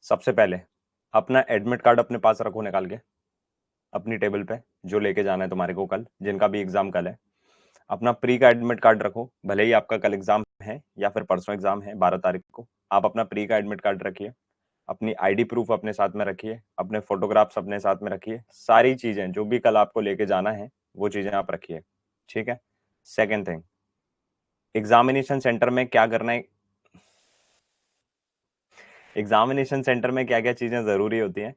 सबसे पहले अपना एडमिट कार्ड अपने पास रखो निकाल के अपनी टेबल पे, जो लेके जाना है तुम्हारे को कल, जिनका भी एग्जाम कल है। अपना प्री का एडमिट कार्ड रखो, भले ही आपका कल एग्जाम है या फिर परसों एग्जाम है 12 तारीख को, आप अपना प्री का एडमिट कार्ड रखिए। अपनी आईडी प्रूफ अपने साथ में रखिए, अपने फोटोग्राफ्स अपने साथ में रखिए, सारी चीजें जो भी कल आपको लेके जाना है वो चीजें आप रखिए। ठीक है। सेकेंड थिंग, एग्जामिनेशन सेंटर में क्या करना है, एग्जामिनेशन सेंटर में क्या क्या चीजें जरूरी होती हैं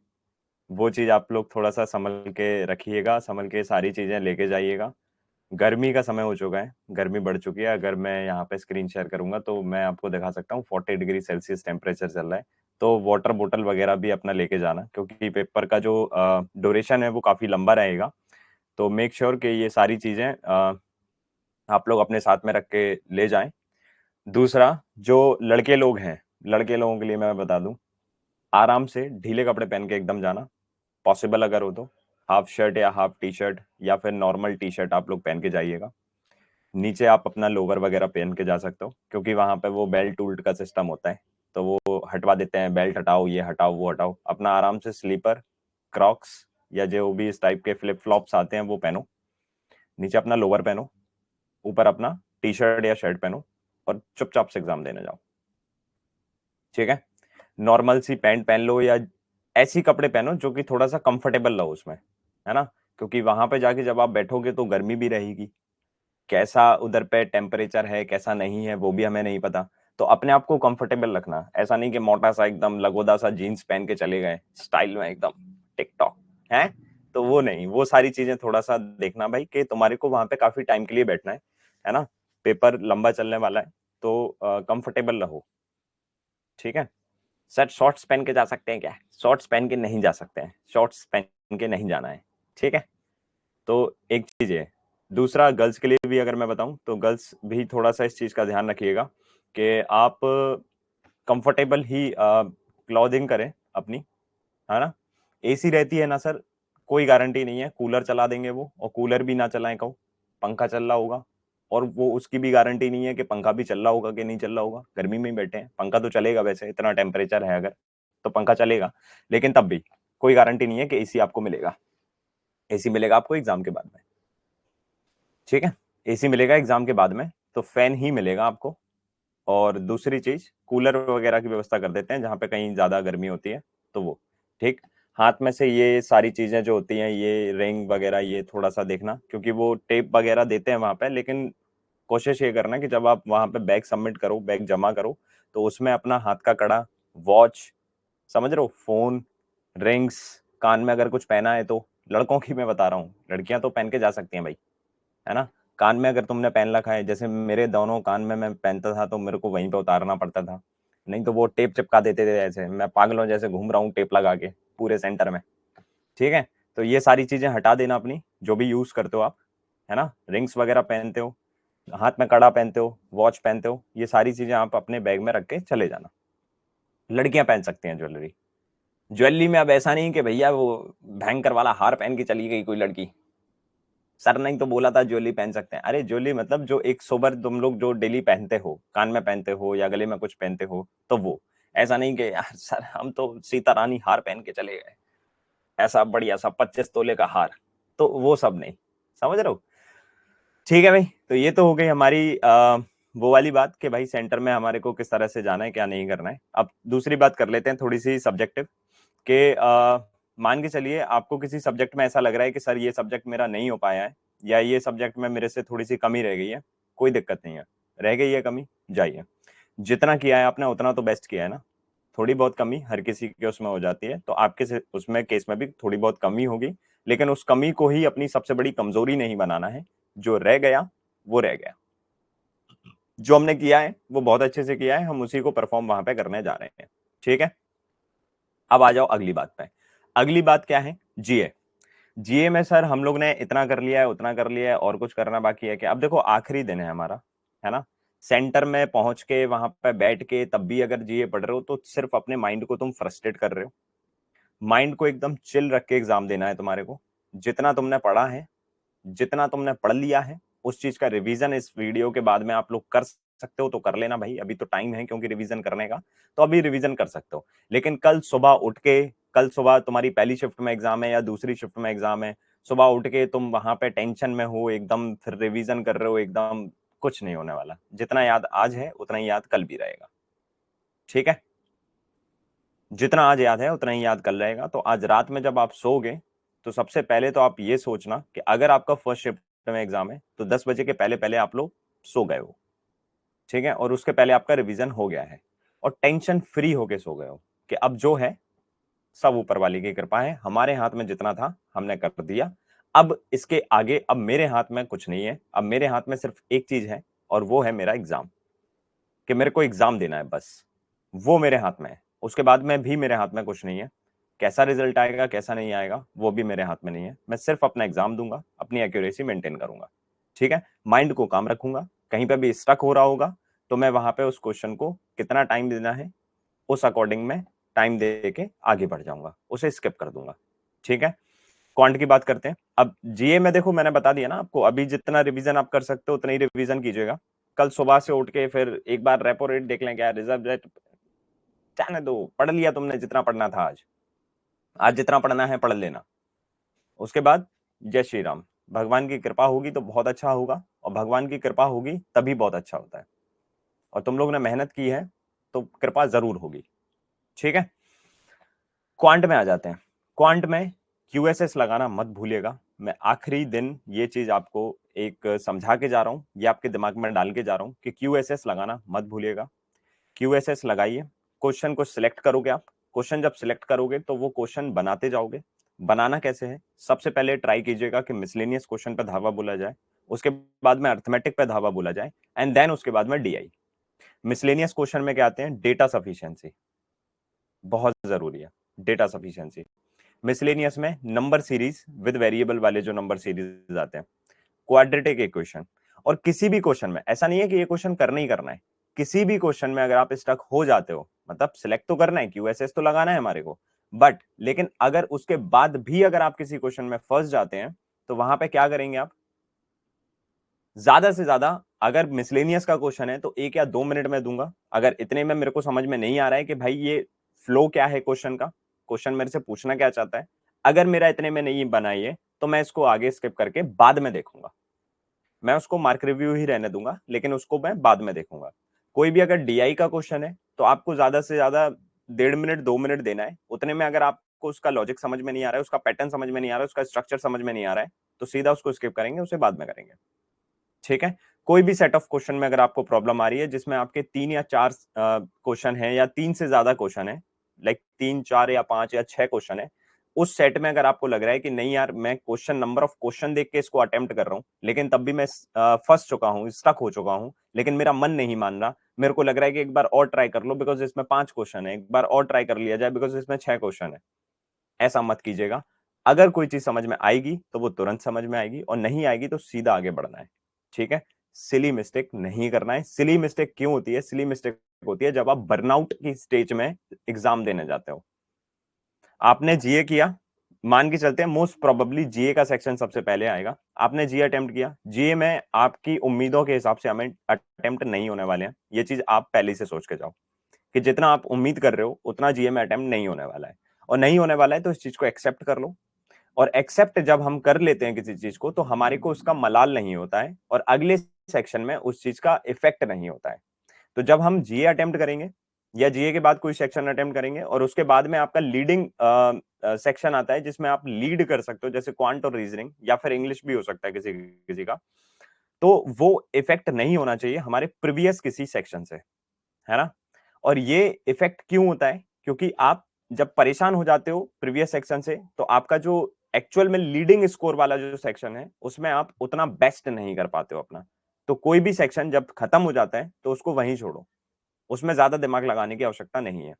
वो चीज आप लोग थोड़ा सा संभल के रखिएगा, संभल के सारी चीजें लेके जाइएगा। गर्मी का समय हो चुका है, गर्मी बढ़ चुकी है। अगर मैं यहाँ पे स्क्रीन शेयर करूंगा तो मैं आपको दिखा सकता हूँ 40 डिग्री सेल्सियस टेम्परेचर चल रहा है। तो वाटर बोतल वगैरह भी अपना लेके जाना, क्योंकि पेपर का जो ड्यूरेशन है वो काफी लंबा रहेगा। तो मेक श्योर कि ये सारी चीजें आप लोग अपने साथ में रख के ले जाएं। दूसरा, जो लड़के लोग हैं, लड़के लोगों के लिए मैं बता दूं, आराम से ढीले कपड़े पहन के एकदम जाना, पॉसिबल अगर हो तो हाफ शर्ट या हाफ टी शर्ट या फिर नॉर्मल टी शर्ट आप लोग पहन के जाइएगा। नीचे आप अपना लोवर वगैरह पहन के जा सकते हो, क्योंकि वहां पे वो बेल्ट उल्ट का सिस्टम होता है, तो वो हटवा देते हैं, बेल्ट हटाओ, ये हटाओ, वो हटाओ। अपना आराम से स्लीपर, क्रॉक्स या जो भी इस टाइप के फ्लिप फ्लॉप्स आते हैं वो पहनो। नीचे अपना लोवर पहनो, ऊपर अपना टी शर्ट या शर्ट पहनो और चुपचाप से एग्जाम देने जाओ। ठीक है। नॉर्मल सी पैंट पहन लो या ऐसी कपड़े पहनो जो कि थोड़ा सा कंफर्टेबल रहो उसमें, है ना। क्योंकि वहां पे जाके जब आप बैठोगे तो गर्मी भी रहेगी, कैसा उधर पे टेम्परेचर है कैसा नहीं है वो भी हमें नहीं पता। तो अपने आप को कंफर्टेबल रखना, ऐसा नहीं कि मोटा सा एकदम लगोदा सा जीन्स पहन के चले गए स्टाइल में एकदम टिकटॉक है। तो वो नहीं, वो सारी चीजें थोड़ा सा देखना भाई कि तुम्हारे को वहां पे काफी टाइम के लिए बैठना है ना। पेपर लंबा चलने वाला है, तो कंफर्टेबल रहो। ठीक है। सर शॉर्ट्स पहन के जा सकते हैं क्या? शॉर्ट्स पहन के नहीं जा सकते हैं, शॉर्ट्स पहन के नहीं जाना है। ठीक है। तो एक चीज है। दूसरा, गर्ल्स के लिए भी अगर मैं बताऊं तो गर्ल्स भी थोड़ा सा इस चीज का ध्यान रखिएगा कि आप कंफर्टेबल ही क्लॉथिंग करें अपनी, है ना। एसी रहती है ना सर, कोई गारंटी नहीं है कूलर चला देंगे वो, और कूलर भी ना चलाएं कहो, पंखा चल रहा होगा, और वो उसकी भी गारंटी नहीं है कि पंखा भी चल रहा होगा कि नहीं चल रहा होगा। गर्मी में ही बैठे हैं, पंखा तो चलेगा, वैसे इतना टेम्परेचर है अगर तो पंखा चलेगा, लेकिन तब भी कोई गारंटी नहीं है कि एसी आपको मिलेगा। एसी मिलेगा आपको एग्जाम के बाद में। ठीक है। एसी मिलेगा एग्जाम के बाद में, तो फैन ही मिलेगा आपको। और दूसरी चीज, कूलर वगैरह की व्यवस्था कर देते हैं जहां पे कहीं ज्यादा गर्मी होती है तो वो। ठीक। हाथ में से ये सारी चीजें जो होती हैं, ये रिंग वगैरह, ये थोड़ा सा देखना, क्योंकि वो टेप वगैरह देते हैं वहां पे, लेकिन कोशिश ये करना कि जब आप वहां पे बैग सबमिट करो, बैग जमा करो, तो उसमें अपना हाथ का कड़ा, वॉच, समझ रहे हो, फोन, रिंग्स, कान में अगर कुछ पहना है तो, लड़कों की मैं बता रहा हूँ, लड़कियां तो पहन के जा सकती हैं भाई, है ना। कान में अगर तुमने पहन रखा है, जैसे मेरे दोनों कान में मैं पहनता था तो मेरे को वहीं पे उतारना पड़ता था, नहीं तो वो टेप चिपका देते थे, ऐसे मैं पागलों जैसे घूम रहा हूँ टेप लगा के पूरे सेंटर में। ठीक है। तो ये सारी चीजें हटा देना अपनी, जो भी यूज करते हो आप, है ना। रिंग्स वगैरह पहनते हो, हाथ में कड़ा पहनते हो, वॉच पहनते हो, ये सारी चीजें आप अपने बैग में रख के चले जाना। लड़कियां पहन सकती हैं ज्वेलरी। ज्वेलरी में अब ऐसा नहीं कि भैया वो भयंकर वाला हार पहन के चली गई कोई लड़की, सर नहीं तो बोला था ज्वेलरी पहन सकते हैं। अरे ज्वेलरी मतलब जो एक सोबर तुम लोग जो डेली पहनते हो, कान में पहनते हो या गले में कुछ पहनते हो, तो वो। ऐसा नहीं कि यार सर हम तो सीता रानी हार पहन के चले गए, ऐसा बढ़िया सा 25 तोले का हार, तो वो सब नहीं, समझ रहे हो। ठीक है भाई, तो ये तो हो गई हमारी वो वाली बात कि भाई सेंटर में हमारे को किस तरह से जाना है, क्या नहीं करना है। अब दूसरी बात कर लेते हैं थोड़ी सी सब्जेक्टिव कि मान के चलिए आपको किसी सब्जेक्ट में ऐसा लग रहा है कि सर ये सब्जेक्ट मेरा नहीं हो पाया है, या ये सब्जेक्ट में मेरे से थोड़ी सी कमी रह गई है। कोई दिक्कत नहीं है, रह गई है कमी, जाइए, जितना किया है आपने उतना तो बेस्ट किया है ना। थोड़ी बहुत कमी हर किसी के उसमें हो जाती है, तो आपके उसमें केस में भी थोड़ी बहुत कमी होगी, लेकिन उस कमी को ही अपनी सबसे बड़ी कमजोरी नहीं बनाना है। जो रह गया वो रह गया, जो हमने किया है वो बहुत अच्छे से किया है, हम उसी को परफॉर्म वहां पे करने जा रहे हैं। ठीक है। अब आ जाओ अगली बात पे। अगली बात क्या है? जीए। जीए में सर हम लोग ने इतना कर लिया है, उतना कर लिया है, और कुछ करना बाकी है क्या? अब देखो आखिरी दिन है हमारा, है ना। सेंटर में पहुंच के वहां पे बैठ के तब भी अगर जीए पढ़ रहे हो तो सिर्फ अपने माइंड को तुम फ्रस्ट्रेट कर रहे हो। माइंड को एकदम चिल रख के एग्जाम देना है तुम्हारे को। जितना तुमने पढ़ा है, जितना तुमने पढ़ लिया है, उस चीज का रिवीजन इस वीडियो के बाद में आप लोग कर सकते हो तो कर लेना भाई, अभी तो टाइम है क्योंकि रिवीजन करने का, तो अभी रिवीजन कर सकते हो। लेकिन कल सुबह उठ के, कल सुबह तुम्हारी पहली शिफ्ट में एग्जाम है या दूसरी शिफ्ट में एग्जाम है, सुबह उठ के तुम वहां पे टेंशन में हो एकदम, फिर रिवीजन कर रहे हो एकदम, कुछ नहीं होने वाला। जितना याद आज है उतना ही याद कल भी रहेगा, ठीक है? जितना आज याद है उतना ही याद कल रहेगा। तो आज रात में जब आप सोओगे तो सबसे पहले तो आप ये सोचना कि अगर आपका फर्स्ट शिफ्ट में एग्जाम है तो 10 बजे के पहले पहले आप लोग सो गए हो, ठीक है? और उसके पहले आपका रिवीजन हो गया है और टेंशन फ्री होके सो गए हो कि अब जो है सब ऊपर वाले की कृपा है, हमारे हाथ में जितना था हमने कर दिया, अब इसके आगे अब मेरे हाथ में कुछ नहीं है, अब मेरे हाथ में सिर्फ एक चीज है और वो है मेरा एग्जाम, कि मेरे को एग्जाम देना है बस, वो मेरे हाथ में है। उसके बाद में भी मेरे हाथ में कुछ नहीं है, कैसा रिजल्ट आएगा कैसा नहीं आएगा वो भी मेरे हाथ में नहीं है, मैं सिर्फ अपना एग्जाम दूंगा, अपनी एक्यूरेसी मेंटेन करूंगा, ठीक है? माइंड को काम रखूंगा, कहीं पे भी स्टक हो रहा होगा तो मैं वहां पे उस क्वेश्चन को कितना टाइम देना है उस अकॉर्डिंग में टाइम दे के आगे बढ़ जाऊंगा, उसे स्किप कर दूंगा, ठीक है? क्वांट की बात करते हैं। अब जीए में देखो मैंने बता दिया ना आपको, अभी जितना रिवीजन आप कर सकते हो उतना ही रिवीजन कीजिएगा। कल सुबह से उठ के फिर एक बार रेपो रेट देख लें, क्या रिजर्व रेट, जाने दो, पढ़ लिया तुमने जितना पढ़ना था आज, आज जितना पढ़ना है पढ़ लेना। उसके बाद जय श्री राम, भगवान की कृपा होगी तो बहुत अच्छा होगा, और भगवान की कृपा होगी तभी बहुत अच्छा होता है, और तुम लोग ने मेहनत की है तो कृपा जरूर होगी, ठीक है? क्वांट में आ जाते हैं। क्वांट में क्यूएसएस लगाना मत भूलिएगा, मैं आखिरी दिन ये चीज आपको एक समझा के जा रहा हूं, ये आपके दिमाग में डाल के जा रहा हूं कि क्यूएसएस लगाना मत भूलिएगा। क्यूएसएस लगाइए, क्वेश्चन को सिलेक्ट करोगे आप, क्वेश्चन जब सिलेक्ट करोगे तो वो क्वेश्चन बनाते जाओगे। बनाना कैसे है, सबसे पहले ट्राई कीजिएगा कि मिसलेनियस क्वेश्चन पे धावा बोला जाए, उसके बाद में अर्थमेटिक पे धावा बोला जाए, एंड देन उसके बाद में डीआई। मिसलेनियस क्वेश्चन में क्या आते हैं, डेटा सफिशिएंसी बहुत जरूरी है, डेटा सफिशिएंसी। मिसलेनियस में नंबर सीरीज विद वेरिएबल वाले जो नंबर सीरीज आते हैं, क्वाड्रेटिक इक्वेशन, और किसी भी क्वेश्चन में ऐसा नहीं है कि ये क्वेश्चन करना ही करना है, किसी भी क्वेश्चन में अगर आप स्टक हो जाते हो, मतलब सिलेक्ट तो करना है, क्यूएसएस तो लगाना है हमारे को, बट लेकिन अगर उसके बाद भी अगर आप किसी क्वेश्चन में फंस जाते हैं तो वहां पे क्या करेंगे आप, ज्यादा से ज्यादा अगर मिसलेनियस का क्वेश्चन है तो 1 या 2 मिनट में दूंगा, अगर इतने में मेरे को समझ में नहीं आ रहा है कि भाई ये फ्लो क्या है क्वेश्चन का, क्वेश्चन मेरे से पूछना क्या चाहता है, अगर मेरा इतने में नहीं बना ये तो मैं इसको आगे स्किप करके बाद में देखूंगा, मैं उसको मार्क रिव्यू ही रहने दूंगा, लेकिन उसको मैं बाद में देखूंगा। कोई भी अगर डीआई का क्वेश्चन है तो आपको ज्यादा से ज्यादा 1.5 मिनट 2 मिनट देना है, उतने में अगर आपको उसका लॉजिक समझ में नहीं आ रहा है, उसका पैटर्न समझ में नहीं आ रहा है, उसका स्ट्रक्चर समझ में नहीं आ रहा है, तो सीधा उसको स्किप करेंगे, उसे बाद में करेंगे, ठीक है? कोई भी सेट ऑफ क्वेश्चन में अगर आपको प्रॉब्लम आ रही है जिसमें आपके 3 या 4 क्वेश्चन है या 3 से ज्यादा क्वेश्चन है, लाइक 3 4 या 5 या 6 क्वेश्चन है, उस सेट में अगर आपको लग रहा है कि नहीं यार मैं क्वेश्चन नंबर ऑफ क्वेश्चन देख के इसको अटेम्प्ट कर रहा हूं, लेकिन तब भी मैं फंस चुका हूं, स्टक हो चुका हूं, लेकिन मेरा मन नहीं मान रहा, मेरे को लग रहा है कि एक बार और ट्राई कर लो बिकॉज इसमें 5 क्वेश्चन है, एक बार और ट्राई कर लिया जाए बिकॉज इसमें 6 क्वेश्चन है, ऐसा मत कीजिएगा। अगर कोई चीज समझ में आएगी तो वो तुरंत समझ में आएगी, और नहीं आएगी तो सीधा आगे बढ़ना है, ठीक है? सिली मिस्टेक नहीं करना है। सिली मिस्टेक क्यों होती है, सिली मिस्टेक होती है जब आप बर्नआउट की स्टेज में एग्जाम देने जाते हो। आपने जीए किया, मान के चलते हैं मोस्ट प्रोबेबली जीए का सेक्शन सबसे पहले आएगा, आपने जीए अटेम्प्ट किया, जीए में आपकी उम्मीदों के हिसाब से हमें अटेम्प्ट नहीं होने वाले हैं, ये चीज आप पहले से सोच के जाओ कि जितना आप उम्मीद कर रहे हो उतना जीए में अटेम्प्ट नहीं होने वाला है, और नहीं होने वाला है तो इस चीज को एक्सेप्ट कर लो। और एक्सेप्ट जब हम कर लेते हैं किसी चीज को तो हमारे को उसका मलाल नहीं होता है, और अगले सेक्शन में उस चीज का इफेक्ट नहीं होता है। तो जब हम जीए अटेम्प्ट करेंगे या जीए के बाद कोई सेक्शन अटेम्प्ट करेंगे और उसके बाद में आपका लीडिंग सेक्शन आता है जिसमें आप लीड कर सकते हो, जैसे क्वांट और रीजनिंग या फिर इंग्लिश भी हो सकता है किसी किसी का, तो वो इफेक्ट नहीं होना चाहिए हमारे प्रीवियस किसी सेक्शन से, है ना? और ये इफेक्ट क्यों होता है, क्योंकि आप जब परेशान हो जाते हो प्रीवियस सेक्शन से तो आपका जो एक्चुअल में लीडिंग स्कोर वाला जो सेक्शन है उसमें आप उतना बेस्ट नहीं कर पाते हो अपना। तो कोई भी सेक्शन जब खत्म हो जाता है तो उसको वहीं छोड़ो, उसमें ज्यादा दिमाग लगाने की आवश्यकता नहीं है,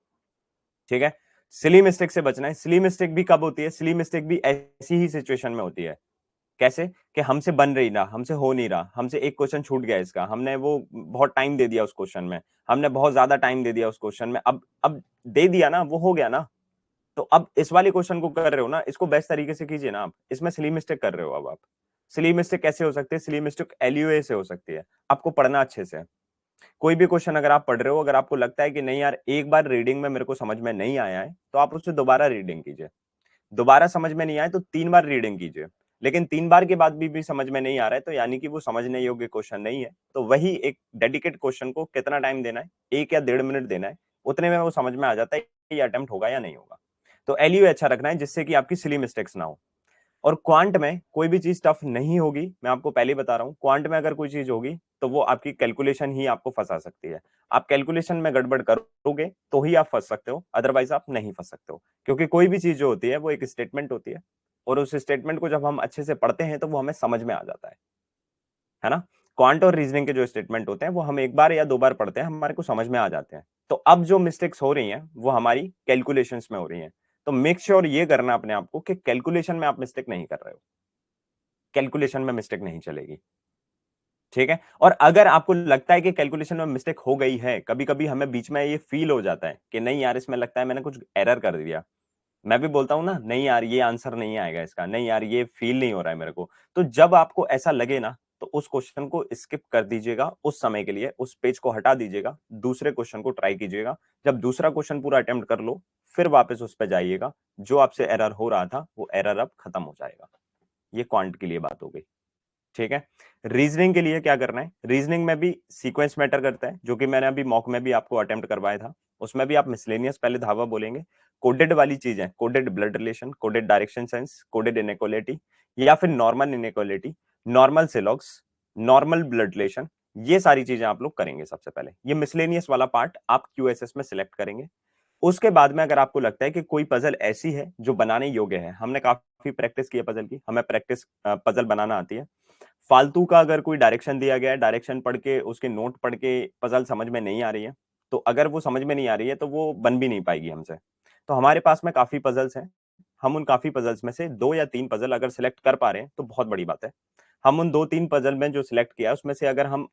ठीक है? सिली मिस्टेक से बचना है। सिली मिस्टेक भी कब होती है, सिली मिस्टेक भी ऐसी ही सिचुएशन में होती है। कैसे कि हमसे बन रही ना, हमसे हो नहीं रहा, हमसे एक क्वेश्चन छूट गया इसका, हमने वो बहुत टाइम दे दिया उस क्वेश्चन में, हमने बहुत ज्यादा टाइम दे दिया उस क्वेश्चन में, अब दे दिया ना, वो हो गया ना, तो अब इस वाले क्वेश्चन को कर रहे हो ना, इसको बेस्ट तरीके से कीजिए ना आप, इसमें सिली मिस्टेक कर रहे हो अब आप। सिली मिस्टेक कैसे हो सकती है, सिली मिस्टेक एलयूए से हो सकती है, आपको पढ़ना अच्छे से, कोई भी क्वेश्चन अगर आप पढ़ रहे हो, अगर आपको लगता है कि नहीं यार एक बार रीडिंग में मेरे को समझ में नहीं आया है, तो आप उससे दोबारा रीडिंग कीजिए। दोबारा समझ में नहीं आए तो 3 बार रीडिंग कीजिए। लेकिन 3 बार के बाद भी समझ में नहीं आ रहा है, तो यानी कि वो समझने योग्य क्वेश्चन नहीं है। तो वही एक डेडिकेट क्वेश्चन को कितना टाइम देना है, 1 या 1.5 मिनट देना है, उतने में वो समझ में आ जाता है कि ये अटेम्प्ट होगा या नहीं होगा। तो एलयू अच्छा रखना है जिससे कि आपकी सिली मिस्टेक्स ना हो। और क्वांट में कोई भी चीज टफ नहीं होगी, मैं आपको पहले ही बता रहा हूं। क्वांट में अगर कोई चीज होगी तो वो आपकी कैलकुलेशन ही आपको फंसा सकती है। आप कैलकुलेशन में गड़बड़ करोगे तो ही आप फंस सकते हो, अदरवाइज आप नहीं फंस सकते हो। क्योंकि कोई भी चीज जो होती है वो एक स्टेटमेंट होती है, और उस स्टेटमेंट को जब हम अच्छे से पढ़ते हैं तो वो हमें समझ में आ जाता है ना। क्वांट और रीजनिंग के जो स्टेटमेंट होते हैं वो हम एक बार या 2 बार पढ़ते हैं, हमारे को समझ में आ जाते हैं। तो अब जो मिस्टेक्स हो रही हैं वो हमारी कैलकुलेशंस में हो रही हैं। तो मेक श्योर ये करना अपने आप को कि कैलकुलेशन में आप मिस्टेक नहीं कर रहे हो, कैलकुलेशन में मिस्टेक नहीं चलेगी। ठीक है। और अगर आपको लगता है कि कैलकुलेशन में मिस्टेक हो गई है, कभी कभी हमें बीच में ये फील हो जाता है कि नहीं यार इसमें लगता है मैंने कुछ एरर कर दिया। मैं भी बोलता हूं ना, नहीं यार ये आंसर नहीं आएगा इसका, नहीं यार ये फील नहीं हो रहा है मेरे को। तो जब आपको ऐसा लगे ना, तो उस क्वेश्चन को स्किप कर दीजिएगा उस समय के लिए, उस पेज को हटा दीजिएगा, दूसरे क्वेश्चन को ट्राई कीजिएगा। जब दूसरा क्वेश्चन पूरा अटेम्प्ट कर लो, फिर वापस उस पर जाइएगा। जो आपसे एरर हो रहा था वो एरर अब खत्म हो जाएगा। ये क्वांट के लिए बात हो गई। ठीक है। रीजनिंग के लिए क्या करना है, रीजनिंग में भी सीक्वेंस मैटर करता है, जो कि मैंने अभी मॉक में भी आपको अटेम्प्ट करवाया था। उसमें भी आप मिसलेनियस पहले धावा बोलेंगे, कोडेड वाली चीज है, coded blood relation, coded direction sense, coded inequality, या फिर normal inequality, normal syllogism, normal blood relation. ये सारी चीजें आप लोग करेंगे। सबसे पहले ये मिसलेनियस वाला पार्ट आप क्यूएसएस में सिलेक्ट करेंगे। उसके बाद में अगर आपको लगता है कि कोई पजल ऐसी है जो बनाने योग्य है, हमने काफी प्रैक्टिस की है पजल की, हमें प्रैक्टिस पजल बनाना आती है। फालतू का अगर कोई डायरेक्शन दिया गया है, डायरेक्शन पढ़ के उसके नोट पढ़ के पजल समझ में नहीं आ रही है, तो अगर वो समझ में नहीं आ रही है तो वो बन भी नहीं पाएगी हमसे। तो हमारे पास में काफी पजल्स हैं। हम उन काफी पजल्स में से 2 या 3 पजल अगर सिलेक्ट कर पा रहे हैं तो बहुत बड़ी बात है। हम उन 2-3 पजल में जो सिलेक्ट किया उसमें से अगर हम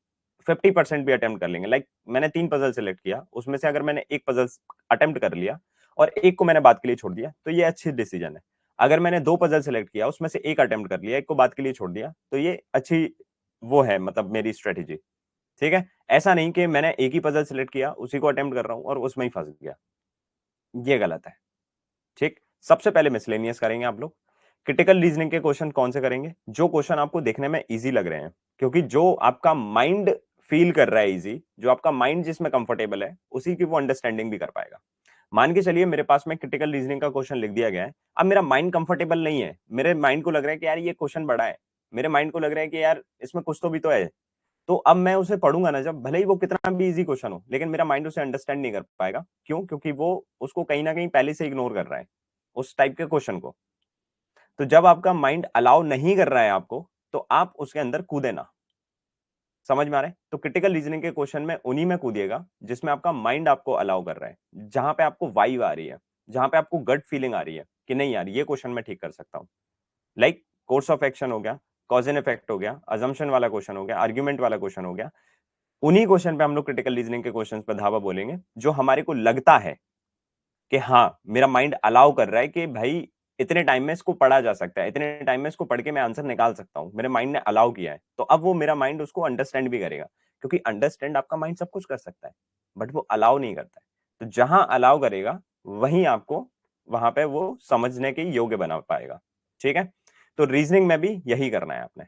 50% भी अटेम्प्ट कर लेंगे, लाइक मैंने 3 पजल सिलेक्ट किया, उसमें से अगर मैंने एक पजल अटेम्प्ट कर लिया और एक को मैंने बात के लिए छोड़ दिया, तो ये अच्छी डिसीजन है। अगर मैंने 2 पजल सेलेक्ट किया, उसमें से एक अटेम्प्ट कर लिया, एक को बात के लिए छोड़ दिया, तो ये अच्छी वो है, मतलब मेरी स्ट्रेटेजी। ठीक है। ऐसा नहीं कि मैंने एक ही पजल सेलेक्ट किया, उसी को अटेम्प्ट कर रहा हूं और उसमें ही फंस गया, ये गलत है। ठीक। सबसे पहले मिसलेनियस करेंगे आप लोग। क्रिटिकल रीजनिंग के क्वेश्चन कौन से करेंगे, जो क्वेश्चन आपको देखने में इजी लग रहे हैं, क्योंकि जो आपका माइंड फील कर रहा है इजी, जो आपका माइंड जिसमें कंफर्टेबल है, उसी की वो अंडरस्टैंडिंग भी कर पाएगा। मान के चलिए मेरे पास में क्रिटिकल रीजनिंग का क्वेश्चन लिख दिया गया है, अब मेरा माइंड कंफर्टेबल नहीं है, मेरे माइंड को लग रहा है कि यार ये क्वेश्चन बड़ा है, मेरे माइंड को लग रहा है कि यार इसमें कुछ तो भी तो है। तो अब मैं उसे पढ़ूंगा ना, जब भले ही वो कितना भी इजी क्वेश्चन हो, लेकिन मेरा माइंड उसे अंडरस्टैंड नहीं कर पाएगा। क्यों? क्योंकि वो उसको कहीं ना कहीं पहले से इग्नोर कर रहा है, उस टाइप के क्वेश्चन को। तो जब आपका माइंड अलाउ नहीं कर रहा है आपको, तो आप उसके अंदर कूदे ना। समझ में आ रहा है? तो क्रिटिकल रीजनिंग के क्वेश्चन में उन्हीं में कूदिएगा जिसमें आपका माइंड आपको अलाउ कर रहा है, जहां पे आपको वाइब आ रही है, जहां पे आपको गट फीलिंग आ रही है कि नहीं यार ये क्वेश्चन मैं ठीक कर सकता हूं। लाइक कोर्स ऑफ एक्शन हो गया, कॉज एंड इफेक्ट हो गया, अजम्पशन वाला क्वेश्चन हो गया, आर्ग्यूमेंट वाला क्वेश्चन हो गया। उन्हीं क्वेश्चन पे हम लोग क्रिटिकल रीजनिंग के क्वेश्चन पे धावा बोलेंगे, जो हमारे को लगता है कि हाँ मेरा माइंड अलाउ कर रहा है कि भाई इतने टाइम में इसको पढ़ा जा सकता है, इतने टाइम में इसको पढ़ के मैं आंसर निकाल सकता हूं, मेरे माइंड ने अलाउ किया है। तो अब वो मेरा माइंड उसको अंडरस्टैंड भी करेगा, क्योंकि अंडरस्टैंड आपका माइंड सब कुछ कर सकता है, बट वो अलाउ नहीं करता है। तो जहां अलाउ करेगा वहीं आपको वहां पे वो समझने के योग्य बना पाएगा। ठीक है। तो रीजनिंग में भी यही करना है आपने।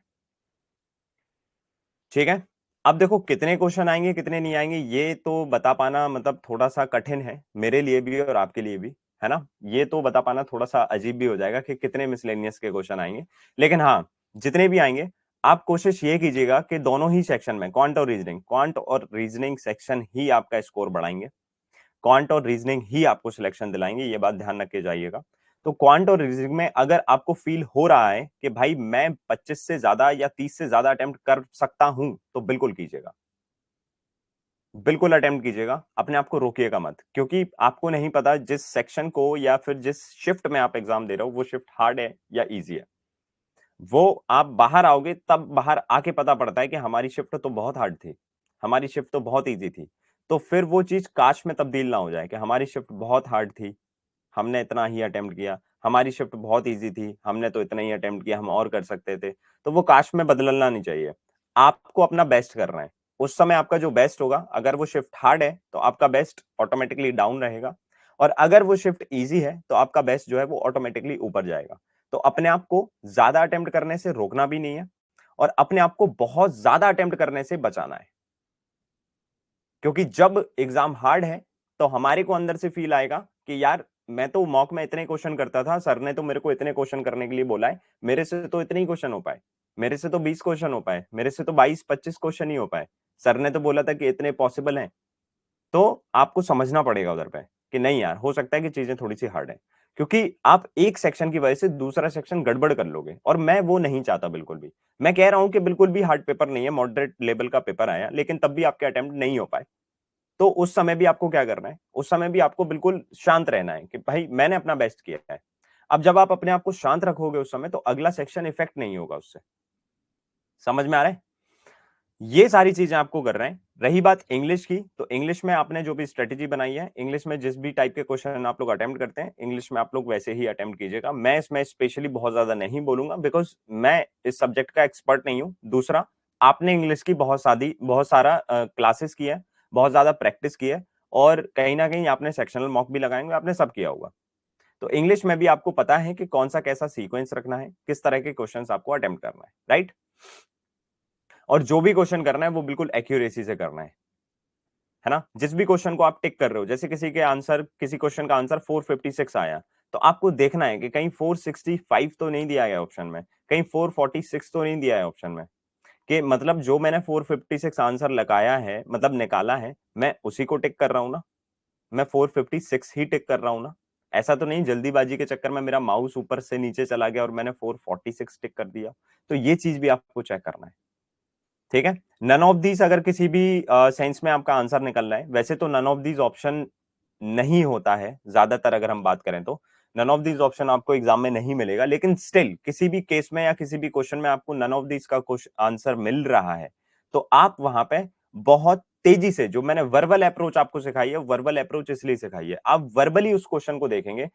ठीक है। अब देखो कितने क्वेश्चन आएंगे कितने नहीं आएंगे ये तो बता पाना मतलब थोड़ा सा कठिन है, मेरे लिए भी और आपके लिए भी, है ना। ये तो बता पाना थोड़ा सा अजीब भी हो जाएगा कि कितने मिसलेनियस के क्वेश्चन आएंगे। लेकिन हाँ, जितने भी आएंगे आप कोशिश ये कीजिएगा कि दोनों ही सेक्शन में, क्वांट और रीजनिंग सेक्शन ही आपका स्कोर बढ़ाएंगे, क्वांट और रीजनिंग ही आपको सिलेक्शन दिलाएंगे, ये बात ध्यान रख के जाइएगा। तो क्वांट और रीजनिंग में अगर आपको फील हो रहा है कि भाई मैं 25 से ज्यादा या 30 से ज्यादा अटेम्प्ट कर सकता हूं, तो बिल्कुल कीजिएगा, बिल्कुल अटेम्प्ट कीजिएगा, अपने आप को रोकिएगा मत, क्योंकि आपको नहीं पता जिस सेक्शन को या फिर जिस शिफ्ट में आप एग्जाम दे रहे हो वो शिफ्ट हार्ड है या इजी है। वो आप बाहर आओगे तब बाहर आके पता पड़ता है कि हमारी शिफ्ट तो बहुत हार्ड थी, हमारी शिफ्ट तो बहुत इजी थी। तो फिर वो चीज काश में तब्दील ना हो जाए कि हमारी शिफ्ट बहुत हार्ड थी, हमने इतना ही अटेम्प्ट किया, हमारी शिफ्ट बहुत इजी थी, हमने तो इतना ही अटेम्प्ट किया, हम और कर सकते थे। तो वो काश में बदलना नहीं चाहिए, आपको अपना बेस्ट करना है, उस समय आपका जो बेस्ट होगा, अगर वो शिफ्ट हार्ड है तो आपका बेस्ट ऑटोमेटिकली डाउन रहेगा, और अगर वो शिफ्ट इजी है तो आपका बेस्ट जो है वो ऑटोमेटिकली ऊपर जाएगा। तो अपने आप को ज्यादा अटेम्प्ट करने से रोकना भी नहीं है, और अपने आप को बहुत ज्यादा अटेम्प्ट करने से बचाना है। क्योंकि जब एग्जाम हार्ड है तो हमारे को अंदर से फील आएगा कि यार मैं तो मॉक में इतने क्वेश्चन करता था, सर ने तो मेरे को इतने क्वेश्चन करने के लिए बोला है, मेरे से तो इतने ही क्वेश्चन हो पाए, मेरे से तो 20 क्वेश्चन हो पाए, मेरे से तो 22-25 क्वेश्चन ही हो पाए, सर ने तो बोला था कि इतने पॉसिबल हैं। तो आपको समझना पड़ेगा उधर पे कि नहीं यार, हो सकता है कि चीजें थोड़ी सी हार्ड है, क्योंकि आप एक सेक्शन की वजह से दूसरा सेक्शन गड़बड़ कर लोगे, और मैं वो नहीं चाहता बिल्कुल भी। मैं कह रहा हूं कि बिल्कुल भी हार्ड पेपर नहीं है, मॉडरेट लेवल का पेपर आया, लेकिन तब भी आपके अटेम्प्ट नहीं हो पाए। तो उस समय भी आपको क्या करना है, उस समय भी आपको बिल्कुल शांत रहना है कि भाई मैंने अपना बेस्ट किया है। अब जब आप अपने आप को शांत रखोगे उस समय, तो अगला सेक्शन इफेक्ट नहीं होगा उससे। समझ में आ रहा है? ये सारी चीजें आपको कर रहे हैं। रही बात इंग्लिश की, तो इंग्लिश में आपने जो भी स्ट्रेटेजी बनाई है, इंग्लिश में जिस भी टाइप के क्वेश्चन आप लोग अटेम्प्ट करते हैं, इंग्लिश में आप लोग वैसे ही अटेम्प्ट कीजिएगा। मैं इसमें स्पेशली बहुत ज्यादा नहीं बोलूंगा, बिकॉज मैं इस सब्जेक्ट का एक्सपर्ट नहीं हूं। दूसरा, आपने इंग्लिश की बहुत सारा क्लासेस किया है, बहुत ज्यादा प्रैक्टिस की है, और कहीं ना कहीं आपने सेक्शनल मॉक भी लगाएंगे, आपने सब किया होगा। तो इंग्लिश में भी आपको पता है कि कौन सा कैसा सीक्वेंस रखना है, किस तरह के क्वेश्चंस आपको अटेम्प्ट करना है, राइट? और जो भी क्वेश्चन करना है वो बिल्कुल एक्यूरेसी से करना है ना? जिस भी क्वेश्चन को आप टिक कर रहे हो, जैसे किसी क्वेश्चन का आंसर 456 आया, तो आपको देखना है कि कहीं 465 तो नहीं दिया गया ऑप्शन में, कहीं 446 तो नहीं दिया है ऑप्शन में, कि मतलब जो मैंने 456 आंसर लगाया है, मतलब निकाला है, मैं उसी को टिक कर रहा हूं ना, मैं 456 ही टिक कर रहा हूं ना। ऐसा तो नहीं जल्दीबाजी के चक्कर में मेरा माउस ऊपर से नीचे चला गया और मैंने 446 टिक कर दिया। तो ये चीज भी आपको चेक करना है, ठीक है? नन ऑफ दीज अगर किसी भी सेंस में आपका आंसर निकल रहा है, वैसे तो नन ऑफ दीज ऑप्शन नहीं होता है ज्यादातर, अगर हम बात करें तो नन ऑफ दीज ऑप्शन आपको एग्जाम में नहीं मिलेगा, लेकिन स्टिल किसी भी केस में या किसी भी क्वेश्चन में आपको नन ऑफ दीज का आंसर मिल रहा है, तो आप वहां पे बहुत तेजी से, जो मैंने वर्बल अप्रोच आपको सिखाई है, वर्बल अप्रोच इसलिए सिखाई है, आप वर्बली उस क्वेश्चन को देखेंगे,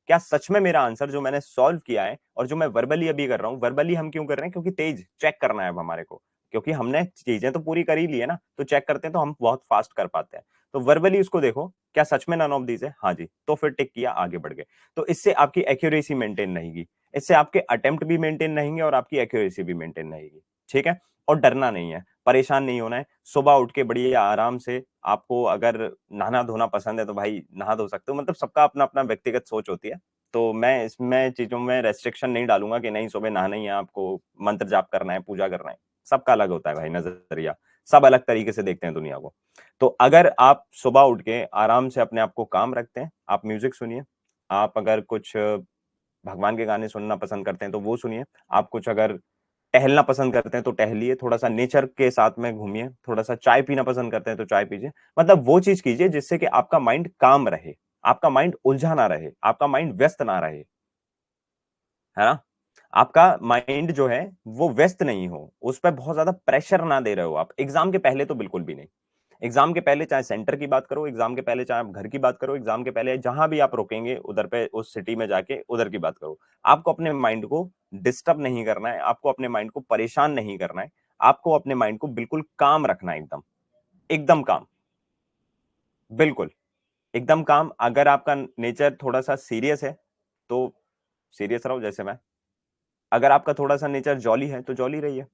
क्या सच में मेरा आंसर जो मैंने सॉल्व किया है और जो मैं वर्बली अभी कर रहा हूं, वर्बली हम क्यों कर रहे हैं? क्योंकि तेज चेक करना है अब हमारे को, क्योंकि हमने चीजें तो पूरी कर ही ली है ना, तो चेक करते हैं तो हम बहुत फास्ट कर पाते हैं। तो वर्बली उसको देखो, क्या सच में नन ऑफ दीज है? हाँ जी, तो फिर टिक किया, आगे बढ़ गए। तो इससे आपकी एक्यूरेसी मेंटेन रहेगी, इससे आपके अटेम्प्ट भी मेंटेन रहेंगे और आपकी एक्यूरेसी भी मेंटेन रहेगी, ठीक है? और डरना नहीं है, परेशान नहीं होना है। सुबह उठ के बढ़िया आराम से, आपको अगर नहाना धोना पसंद है तो भाई नहा धो सकते हो, मतलब सबका अपना अपना व्यक्तिगत सोच होती है। तो मैं इसमें चीजों में रेस्ट्रिक्शन नहीं डालूंगा कि नहीं सुबह नहाना ही है, आपको मंत्र जाप करना है, पूजा करना है। सबका अलग होता है भाई नजरिया, सब अलग तरीके से देखते हैं दुनिया को। तो अगर आप सुबह उठ के आराम से अपने आप को काम रखते हैं, आप म्यूजिक सुनिए। आप अगर कुछ भगवान के गाने सुनना पसंद करते हैं तो वो सुनिए। आप कुछ अगर टहलना पसंद करते हैं तो टहलिए, थोड़ा सा नेचर के साथ में घूमिए, थोड़ा सा चाय पीना पसंद करते हैं तो चाय पीजिए। मतलब वो चीज कीजिए जिससे कि आपका माइंड काम रहे, आपका माइंड उलझा ना रहे, आपका माइंड व्यस्त ना रहे, है ना? आपका माइंड जो है वो व्यस्त नहीं हो, उस पर बहुत ज्यादा प्रेशर ना दे रहे हो आप एग्जाम के पहले, तो बिल्कुल भी नहीं। एग्जाम के पहले चाहे सेंटर की बात करो, एग्जाम के पहले चाहे आप घर की बात करो, एग्जाम के पहले जहां भी आप रोकेंगे उधर पे उस सिटी में जाके उधर की बात करो। आपको अपने माइंड को डिस्टर्ब नहीं करना है, आपको अपने माइंड को परेशान नहीं करना है, आपको अपने माइंड को बिल्कुल काम रखना है, एकदम एकदम काम, बिल्कुल एकदम काम। अगर आपका नेचर थोड़ा सा सीरियस है तो सीरियस रहो, जैसे मैं। अगर आपका थोड़ा सा नेचर जॉली है तो जॉली रहिए।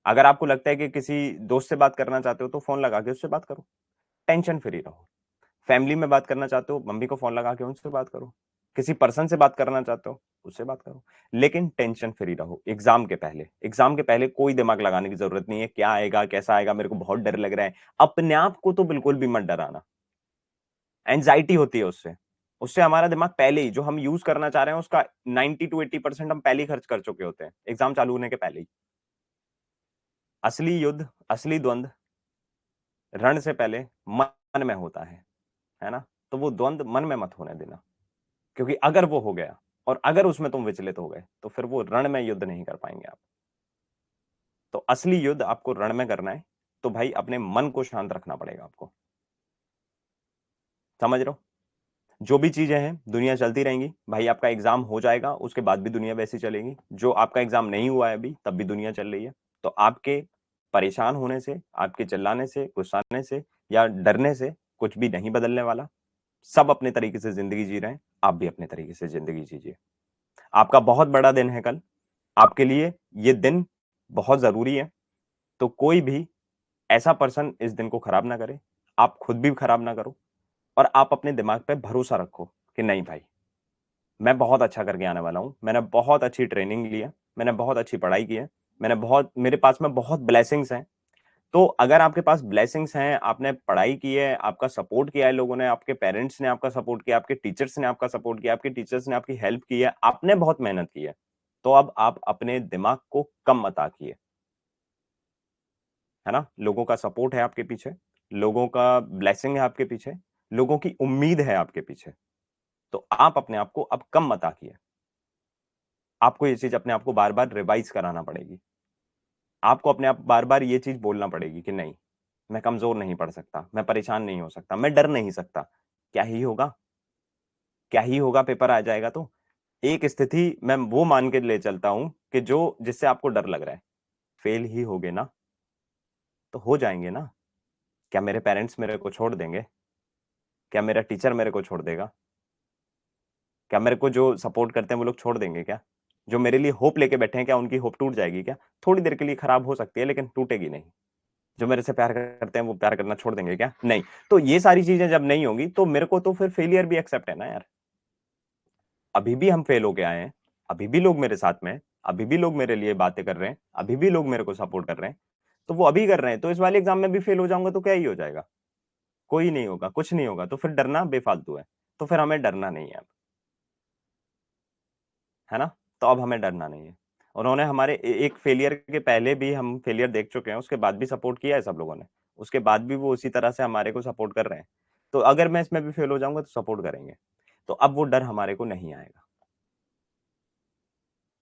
अगर आपको लगता है कि किसी दोस्त से बात करना चाहते हो तो फोन लगा के उससे बात करो, टेंशन फ्री रहो। फैमिली में बात करना चाहते हो, मम्मी को फोन लगा के उनसे बात करो। किसी पर्सन से बात करना चाहते हो, उससे बात करो, लेकिन टेंशन फ्री रहो। एग्जाम के पहले, एग्जाम के पहले कोई दिमाग लगाने की जरूरत नहीं है, क्या आएगा कैसा आएगा, मेरे को बहुत डर लग रहा है। अपने आप को तो बिल्कुल भी मत डराना, एंजाइटी होती है उससे। उससे हमारा दिमाग पहले ही, जो हम यूज करना चाह रहे हैं उसका 90 to 80% हम पहले ही खर्च कर चुके होते हैं एग्जाम चालू होने के पहले ही। असली युद्ध, असली द्वंद रण से पहले मन में होता है ना? तो वो द्वंद मन में मत होने देना, क्योंकि अगर वो हो गया और अगर उसमें तुम विचलित हो गए तो फिर वो रण में युद्ध नहीं कर पाएंगे आप। तो असली युद्ध आपको रण में करना है, तो भाई अपने मन को शांत रखना पड़ेगा आपको। समझ रहे हो? जो भी चीजें हैं दुनिया चलती रहेंगी भाई, आपका एग्जाम हो जाएगा उसके बाद भी दुनिया वैसी चलेगी, जो आपका एग्जाम नहीं हुआ है अभी तब भी दुनिया चल रही है। तो आपके परेशान होने से, आपके चिल्लाने से, गुस्साने से या डरने से कुछ भी नहीं बदलने वाला। सब अपने तरीके से जिंदगी जी रहे हैं, आप भी अपने तरीके से जिंदगी जीजिए। आपका बहुत बड़ा दिन है कल, आपके लिए ये दिन बहुत जरूरी है। तो कोई भी ऐसा पर्सन इस दिन को खराब ना करे, आप खुद भी खराब ना करो, और आप अपने दिमाग पे भरोसा रखो कि नहीं भाई, मैं बहुत अच्छा करके आने वाला हूं, मैंने बहुत अच्छी ट्रेनिंग ली है, मैंने बहुत अच्छी पढ़ाई की है, मेरे पास में बहुत ब्लेसिंग्स हैं। तो अगर आपके पास ब्लेसिंग्स हैं, आपने पढ़ाई की है, आपका सपोर्ट किया है लोगों ने, आपके पेरेंट्स ने आपका सपोर्ट किया, आपके टीचर्स ने आपका सपोर्ट किया, आपके टीचर्स ने आपकी हेल्प की है, आपने बहुत मेहनत की है, तो अब आप अपने दिमाग को कम मत आकिए, है ना? लोगों का सपोर्ट है आपके पीछे, लोगों का ब्लेसिंग है आपके पीछे, लोगों की उम्मीद है आपके पीछे, तो आप अपने आप को अब कम मत आकिए। आपको ये चीज अपने आप को बार बार रिवाइज कराना पड़ेगी। आपको अपने आप बार बार ये चीज बोलना पड़ेगी कि नहीं, मैं कमजोर नहीं पड़ सकता, मैं परेशान नहीं हो सकता, मैं डर नहीं सकता। क्या ही होगा, क्या ही होगा, पेपर आ जाएगा तो एक स्थिति मैं वो मान के ले चलता हूं कि जो जिससे आपको डर लग रहा है, फेल ही होगे ना, तो हो जाएंगे ना। क्या मेरे पेरेंट्स मेरे को छोड़ देंगे? क्या मेरा टीचर मेरे को छोड़ देगा? क्या मेरे को जो सपोर्ट करते हैं वो लोग छोड़ देंगे क्या? जो मेरे लिए होप लेके बैठे हैं, क्या उनकी होप टूट जाएगी क्या? थोड़ी देर के लिए खराब हो सकती है, लेकिन टूटेगी नहीं। जो मेरे से प्यार करते हैं वो प्यार करना छोड़ देंगे क्या? नहीं। तो ये सारी चीजें जब नहीं होंगी तो मेरे को तो फिर फेलियर भी एक्सेप्ट है ना यार। अभी भी हम फेल होके आए हैं, अभी भी लोग मेरे साथ में हैं, अभी भी लोग मेरे लिए बातें कर रहे हैं, अभी भी लोग मेरे को सपोर्ट कर रहे हैं, तो वो अभी कर रहे हैं, तो इस वाले एग्जाम में भी फेल हो जाऊंगा तो क्या ही हो जाएगा? कोई नहीं होगा, कुछ नहीं होगा, तो फिर डरना बेफालतू है। तो फिर हमें डरना नहीं है अब, है ना? तो अब हमें डरना नहीं है। उन्होंने हमारे एक फेलियर के पहले भी हम फेलियर देख चुके हैं, उसके बाद भी सपोर्ट किया है सब लोगों ने, उसके बाद भी वो उसी तरह से हमारे को सपोर्ट कर रहे हैं। तो अगर मैं इसमें भी फेल हो जाऊंगा तो सपोर्ट करेंगे। तो अब वो डर हमारे को नहीं आएगा।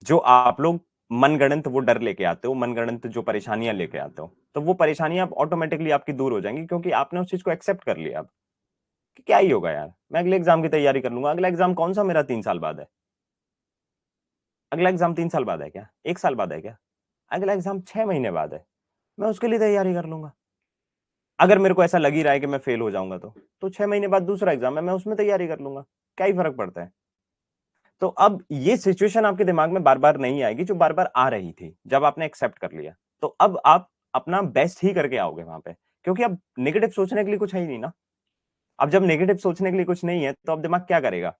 जो आप लोग मनगढ़ंत वो डर लेके आते हो, मनगढ़ंत जो परेशानियां लेके आते हो, तो वो परेशानियां अब ऑटोमेटिकली आपकी दूर हो जाएंगी, क्योंकि आपने उस चीज को एक्सेप्ट कर लिया अब कि क्या ही होगा यार, मैं अगले एग्जाम की तैयारी कर लूंगा। अगला एग्जाम कौन सा मेरा 3 साल बाद है? अगला एग्जाम 3 साल बाद है क्या? 1 साल बाद है क्या? अगला एग्जाम 6 महीने बाद है। मैं उसके लिए तैयारी कर लूंगा। अगर मेरे को ऐसा लग ही रहा है कि मैं फेल हो जाऊंगा तो 6 महीने बाद दूसरा एग्जाम है, मैं उसमें तैयारी कर लूंगा। क्या ही फर्क पड़ता है? तो अब ये सिचुएशन आपके दिमाग में बार बार नहीं आएगी जो बार बार आ रही थी जब आपने एक्सेप्ट कर लिया। तो अब आप अपना बेस्ट ही करके आओगे वहां पे, क्योंकि अब नेगेटिव सोचने के लिए कुछ है ही नहीं ना। अब जब नेगेटिव सोचने के लिए कुछ नहीं है तो अब दिमाग क्या करेगा?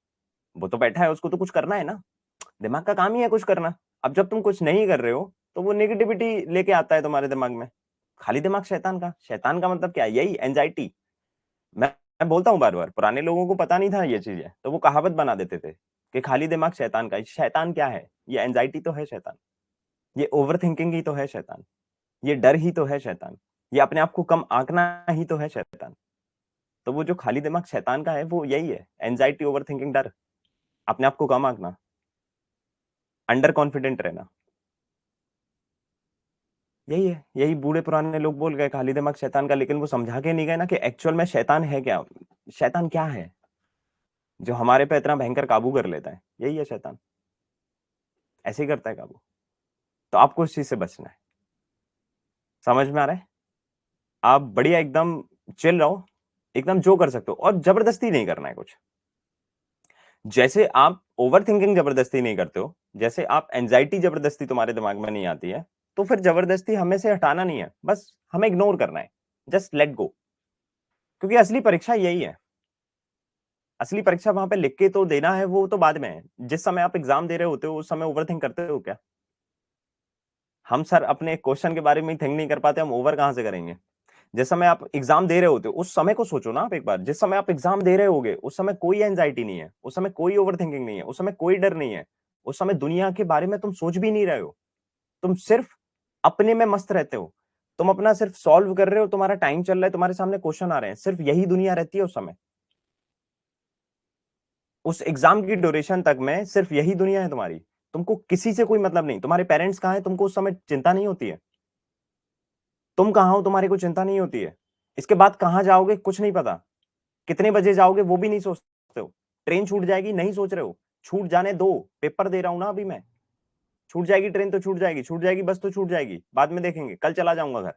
वो तो बैठा है, उसको तो कुछ करना है ना। दिमाग का काम ही है कुछ करना। अब जब तुम कुछ नहीं कर रहे हो तो वो नेगेटिविटी लेके आता है तुम्हारे दिमाग में। खाली दिमाग शैतान का मतलब क्या है? यही एंजाइटी। मैं बोलता हूँ बार बार, पुराने लोगों को पता नहीं था ये चीजें, तो वो कहावत बना देते थे कि खाली दिमाग शैतान का। शैतान क्या है? ये एंजाइटी तो है शैतान, ये ओवर थिंकिंग ही तो है शैतान, ये डर ही तो है शैतान, ये अपने आप को कम आंकना ही तो है शैतान। तो वो जो खाली दिमाग शैतान का है वो यही है, एंजाइटी, ओवर थिंकिंग, डर, अपने आप को कम आंकना, अंडर कॉन्फिडेंट रहना। यही है, यही बूढ़े पुराने लोग बोल गए खाली दिमाग शैतान का, लेकिन वो समझा के नहीं गए ना कि एक्चुअल में शैतान है क्या। शैतान क्या है जो हमारे पे इतना भयंकर काबू कर लेता है? यही है शैतान, ऐसे ही करता है काबू। तो आपको इस चीज से बचना है। समझ में आ रहा है? आप बढ़िया एकदम चिल रहो, एकदम जो कर सकते हो, और जबरदस्ती नहीं करना है कुछ। जैसे आप ओवर थिंकिंग जबरदस्ती नहीं करते हो, जैसे आप एंजाइटी जबरदस्ती तुम्हारे दिमाग में नहीं आती है, तो फिर जबरदस्ती हमें से हटाना नहीं है, बस हमें इग्नोर करना है। Just let go. क्योंकि असली परीक्षा यही है। असली परीक्षा वहां पे लिख के तो देना है, वो तो बाद में है। जिस समय आप एग्जाम दे रहे होते हो उस समय ओवर थिंक करते हो क्या? हम सर अपने क्वेश्चन के बारे में थिंक नहीं कर पाते, हम ओवर कहां से करेंगे? जिस समय आप एग्जाम दे रहे होते हो उस समय को सोचो ना आप एक बार। जिस समय आप एग्जाम दे रहे होगे उस समय कोई एंजाइटी नहीं है, उस समय कोई ओवर थिंकिंग नहीं है, उस समय कोई डर नहीं है, उस समय दुनिया के बारे में तुम सोच भी नहीं रहे हो। तुम सिर्फ अपने में मस्त रहते हो। तुम अपना सिर्फ सॉल्व कर रहे हो, तुम्हारा टाइम चल रहा है, तुम्हारे सामने क्वेश्चन आ रहे हैं, सिर्फ यही दुनिया रहती है उस समय। उस एग्जाम की ड्यूरेशन तक में सिर्फ यही दुनिया है तुम्हारी। तुमको किसी से कोई मतलब नहीं। तुम्हारे पेरेंट्स कहाँ हैं तुमको उस समय चिंता नहीं होती है। तुम कहाँ हो तुम्हारी को चिंता नहीं होती है। इसके बाद कहाँ जाओगे कुछ नहीं पता। कितने बजे जाओगे वो भी नहीं सोचते हो। ट्रेन छूट जाएगी नहीं सोच रहे हो। छूट जाने दो, पेपर दे रहा हूं ना अभी मैं। छूट जाएगी ट्रेन तो छूट जाएगी, छूट जाएगी बस तो छूट जाएगी, बाद में देखेंगे, कल चला जाऊंगा घर।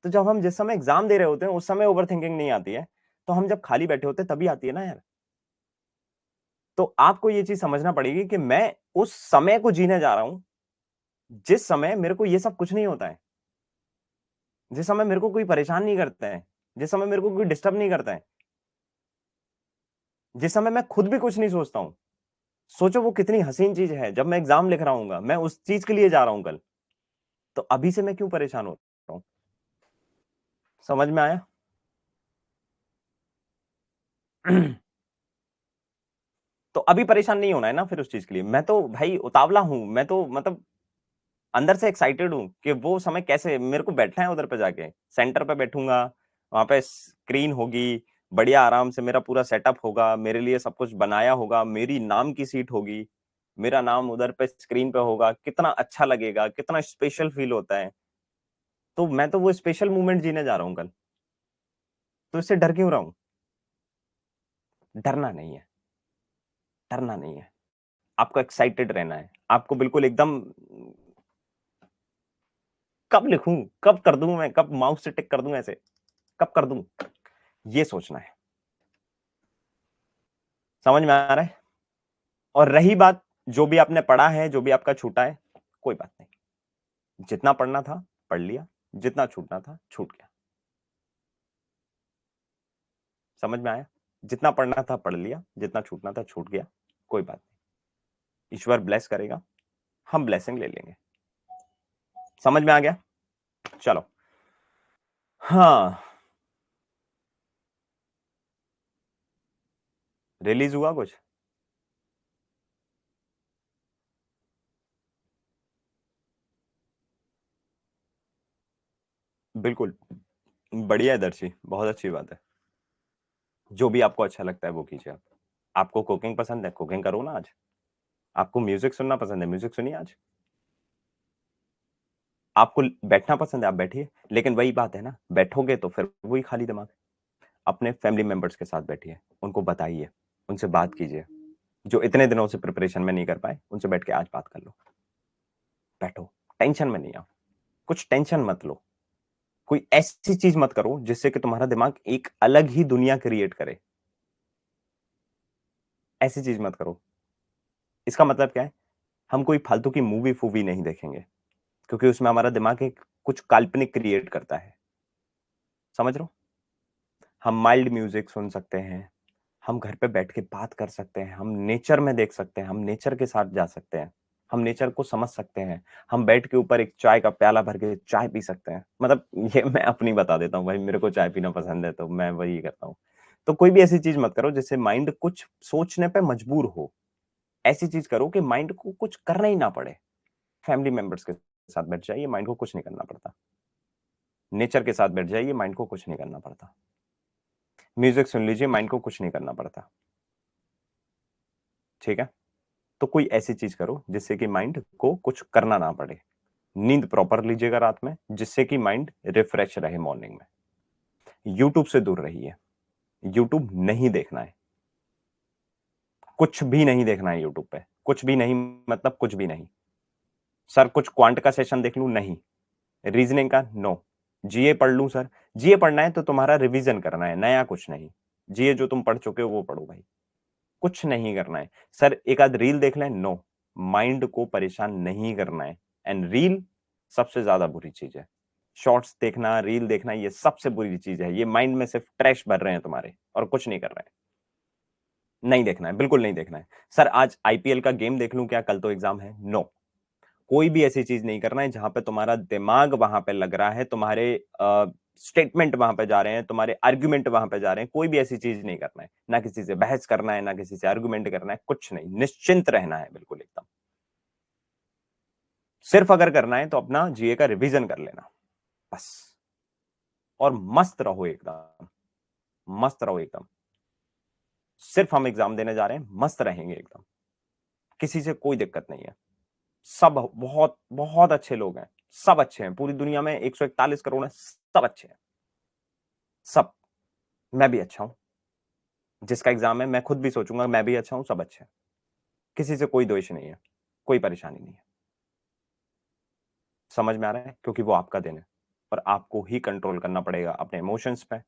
तो जब हम जिस समय एग्जाम दे रहे होते हैं उस समय ओवर थिंकिंग नहीं आती है, तो हम जब खाली बैठे होते हैं तभी आती है ना यार। तो आपको ये चीज समझना पड़ेगी कि मैं उस समय को जीने जा रहा हूं जिस समय मेरे को ये सब कुछ नहीं होता है, जिस समय मेरे को कोई परेशान नहीं करता है, जिस समय मेरे को कोई डिस्टर्ब नहीं करता है, जिस समय मैं खुद भी कुछ नहीं सोचता हूं। सोचो वो कितनी हसीन चीज है, जब मैं एग्जाम लिख रहा हूँ, मैं उस चीज के लिए जा रहा हूं कल, तो अभी से मैं क्यों परेशान हो रहा हूं? समझ में आया? तो अभी परेशान नहीं होना है ना फिर उस चीज के लिए। मैं तो भाई उतावला हूं, मैं तो मतलब अंदर से एक्साइटेड हूं कि वो समय कैसे मेरे को बैठना है, उधर पे जाके सेंटर पे बैठूंगा, वहां पे स्क्रीन होगी, बढ़िया आराम से मेरा पूरा सेटअप होगा, मेरे लिए सब कुछ बनाया होगा, मेरी नाम की सीट होगी, मेरा नाम उधर पे स्क्रीन पे होगा, कितना अच्छा लगेगा, कितना स्पेशल फील होता है। तो मैं तो वो स्पेशल मोमेंट जीने जा रहा हूँ कल, तो इससे डर क्यों रहा हूँ? डरना नहीं है, डरना नहीं है, आपको एक्साइटेड रहना है, आपको बिल्कुल एकदम कब लिखूं, कब कर दूं, मैं कब माउस से टिक कर दूं, ऐसे कब कर दूं, ये सोचना है। समझ में आ रहा है? और रही बात जो भी आपने पढ़ा है, जो भी आपका छूटा है, कोई बात नहीं, जितना पढ़ना था पढ़ लिया, जितना छूटना था छूट गया। समझ में आया? जितना पढ़ना था पढ़ लिया, जितना छूटना था छूट गया, कोई बात नहीं, ईश्वर ब्लेस करेगा, हम ब्लेसिंग ले लेंगे। समझ में आ गया? चलो। हाँ, रिलीज हुआ कुछ? बिल्कुल, बढ़िया है दर्शी, बहुत अच्छी बात है। जो भी आपको अच्छा लगता है वो कीजिए आप। आपको कुकिंग पसंद है, कुकिंग करो ना आज। आपको म्यूजिक सुनना पसंद है, म्यूजिक सुनिए आज। आपको बैठना पसंद है, आप बैठिए, लेकिन वही बात है ना, बैठोगे तो फिर वही खाली दिमाग। अपने फैमिली मेंबर्स के साथ बैठिए, उनको बताइए, उनसे बात कीजिए, जो इतने दिनों से प्रिपरेशन में नहीं कर पाए उनसे बैठ के आज बात कर लो। बैठो, टेंशन में नहीं आओ, कुछ टेंशन मत लो, कोई ऐसी चीज मत करो जिससे कि तुम्हारा दिमाग एक अलग ही दुनिया क्रिएट करे। ऐसी चीज मत करो। इसका मतलब क्या है? हम कोई फालतू की मूवी फूवी नहीं देखेंगे, क्योंकि उसमें हमारा दिमाग एक कुछ काल्पनिक क्रिएट करता है। समझ रहे हो? हम माइल्ड म्यूजिक सुन सकते हैं, हम घर पे बैठ के बात कर सकते हैं, हम नेचर में देख सकते हैं, हम नेचर के साथ जा सकते हैं, हम नेचर को समझ सकते हैं, हम बेड के ऊपर एक चाय का प्याला भर के चाय पी सकते हैं। मतलब ये मैं अपनी बता देता हूँ भाई, मेरे को चाय पीना पसंद है तो मैं वही करता हूँ। तो कोई भी ऐसी चीज मत करो जिससे माइंड कुछ सोचने पे मजबूर हो। ऐसी चीज करो कि माइंड को कुछ करना ही ना पड़े। फैमिली मेंबर्स के साथ बैठ जाइए, माइंड को कुछ नहीं करना पड़ता। नेचर के साथ बैठ जाइए, माइंड को कुछ नहीं करना पड़ता। म्यूजिक सुन लीजिए, माइंड को कुछ नहीं करना पड़ता। ठीक है? तो कोई ऐसी चीज करो जिससे कि माइंड को कुछ करना ना पड़े। नींद प्रॉपर लीजिएगा रात में, जिससे कि माइंड रिफ्रेश रहे मॉर्निंग में। यूट्यूब से दूर रहिए, यूट्यूब नहीं देखना है, कुछ भी नहीं देखना है यूट्यूब पे, कुछ भी नहीं, मतलब कुछ भी नहीं। सर कुछ क्वांट का सेशन देख लूं? नहीं। रीजनिंग का? नो। जीए पढ़ लूं? सर जीए पढ़ना है तो तुम्हारा रिवीजन करना है, नया कुछ नहीं। जीए जो तुम पढ़ चुके हो वो पढ़ो भाई, कुछ नहीं करना है। सर एक आध रील देख लें? नो। माइंड को परेशान नहीं करना है। एंड रील सबसे ज्यादा बुरी चीज है। शॉर्ट्स देखना, रील देखना, ये सबसे बुरी चीज है। ये माइंड में सिर्फ ट्रैश भर रहे हैं तुम्हारे, और कुछ नहीं कर रहे हैं। नहीं देखना है, बिल्कुल नहीं देखना है। सर आज आईपीएल का गेम देख लूं क्या, कल तो एग्जाम है? नो। कोई भी ऐसी चीज नहीं करना है जहां पे तुम्हारा दिमाग वहां पे लग रहा है, तुम्हारे स्टेटमेंट वहां पे जा रहे हैं, तुम्हारे आर्ग्यूमेंट वहां पे जा रहे हैं। कोई भी ऐसी चीज नहीं करना है, ना किसी से बहस करना है, ना किसी से आर्ग्यूमेंट करना है, कुछ नहीं, निश्चिंत रहना है बिल्कुल एकदम। सिर्फ अगर करना है तो अपना जीए का रिवीजन कर लेना बस। और मस्त रहो एकदम, मस्त रहो एकदम। सिर्फ हम एग्जाम देने जा रहे हैं, मस्त रहेंगे एकदम, किसी से कोई दिक्कत नहीं है। सब बहुत बहुत अच्छे लोग हैं, सब अच्छे हैं, पूरी दुनिया में 141 करोड़ है, सब अच्छे हैं, सब। मैं भी अच्छा हूं, जिसका एग्जाम है मैं खुद भी सोचूंगा मैं भी अच्छा हूं, सब अच्छे हैं, किसी से कोई द्वेष नहीं है, कोई परेशानी नहीं है। समझ में आ रहा है? क्योंकि वो आपका दिन है और आपको ही कंट्रोल करना पड़ेगा अपने इमोशंस पे,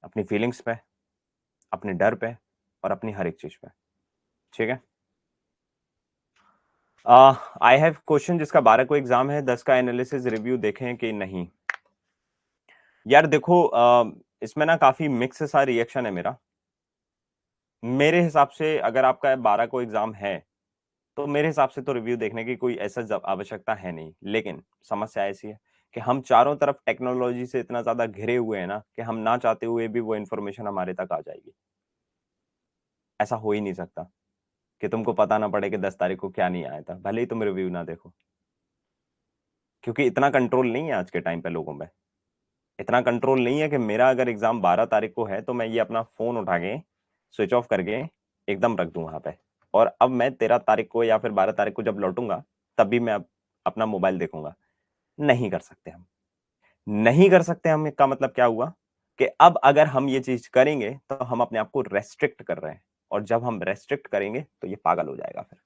अपनी फीलिंग्स पे, अपने डर पे और अपनी हर एक चीज पे। ठीक है। आई हैव क्वेश्चन जिसका 12 को एग्जाम है, 10 का एनालिसिस रिव्यू देखें कि नहीं? यार देखो, इसमें ना काफी मिक्स सा रिएक्शन है मेरा। मेरे हिसाब से अगर आपका 12 को एग्जाम है तो मेरे हिसाब से तो रिव्यू देखने की कोई ऐसा आवश्यकता है नहीं। लेकिन समस्या ऐसी है कि हम चारों तरफ टेक्नोलॉजी से इतना ज्यादा घिरे हुए हैं ना कि हम ना चाहते हुए भी वो इंफॉर्मेशन हमारे तक आ जाएगी। ऐसा हो ही नहीं सकता कि तुमको पता ना पड़े कि 10 तारीख को क्या नहीं आया था, भले ही तुम रिव्यू ना देखो। क्योंकि इतना कंट्रोल नहीं है आज के टाइम पे लोगों में। इतना कंट्रोल नहीं है कि मेरा अगर एग्जाम 12 तारीख को है तो मैं ये अपना फोन उठा के स्विच ऑफ करके एकदम रख दूं वहां पे, और अब मैं 13 तारीख को या फिर 12 तारीख को जब लौटूंगा तब भी मैं अपना मोबाइल देखूंगा। नहीं कर सकते हम। नहीं कर सकते हम का मतलब क्या हुआ कि अब अगर हम ये चीज करेंगे तो हम अपने आप को रेस्ट्रिक्ट कर रहे हैं, और जब हम रेस्ट्रिक्ट करेंगे तो ये पागल हो जाएगा। फिर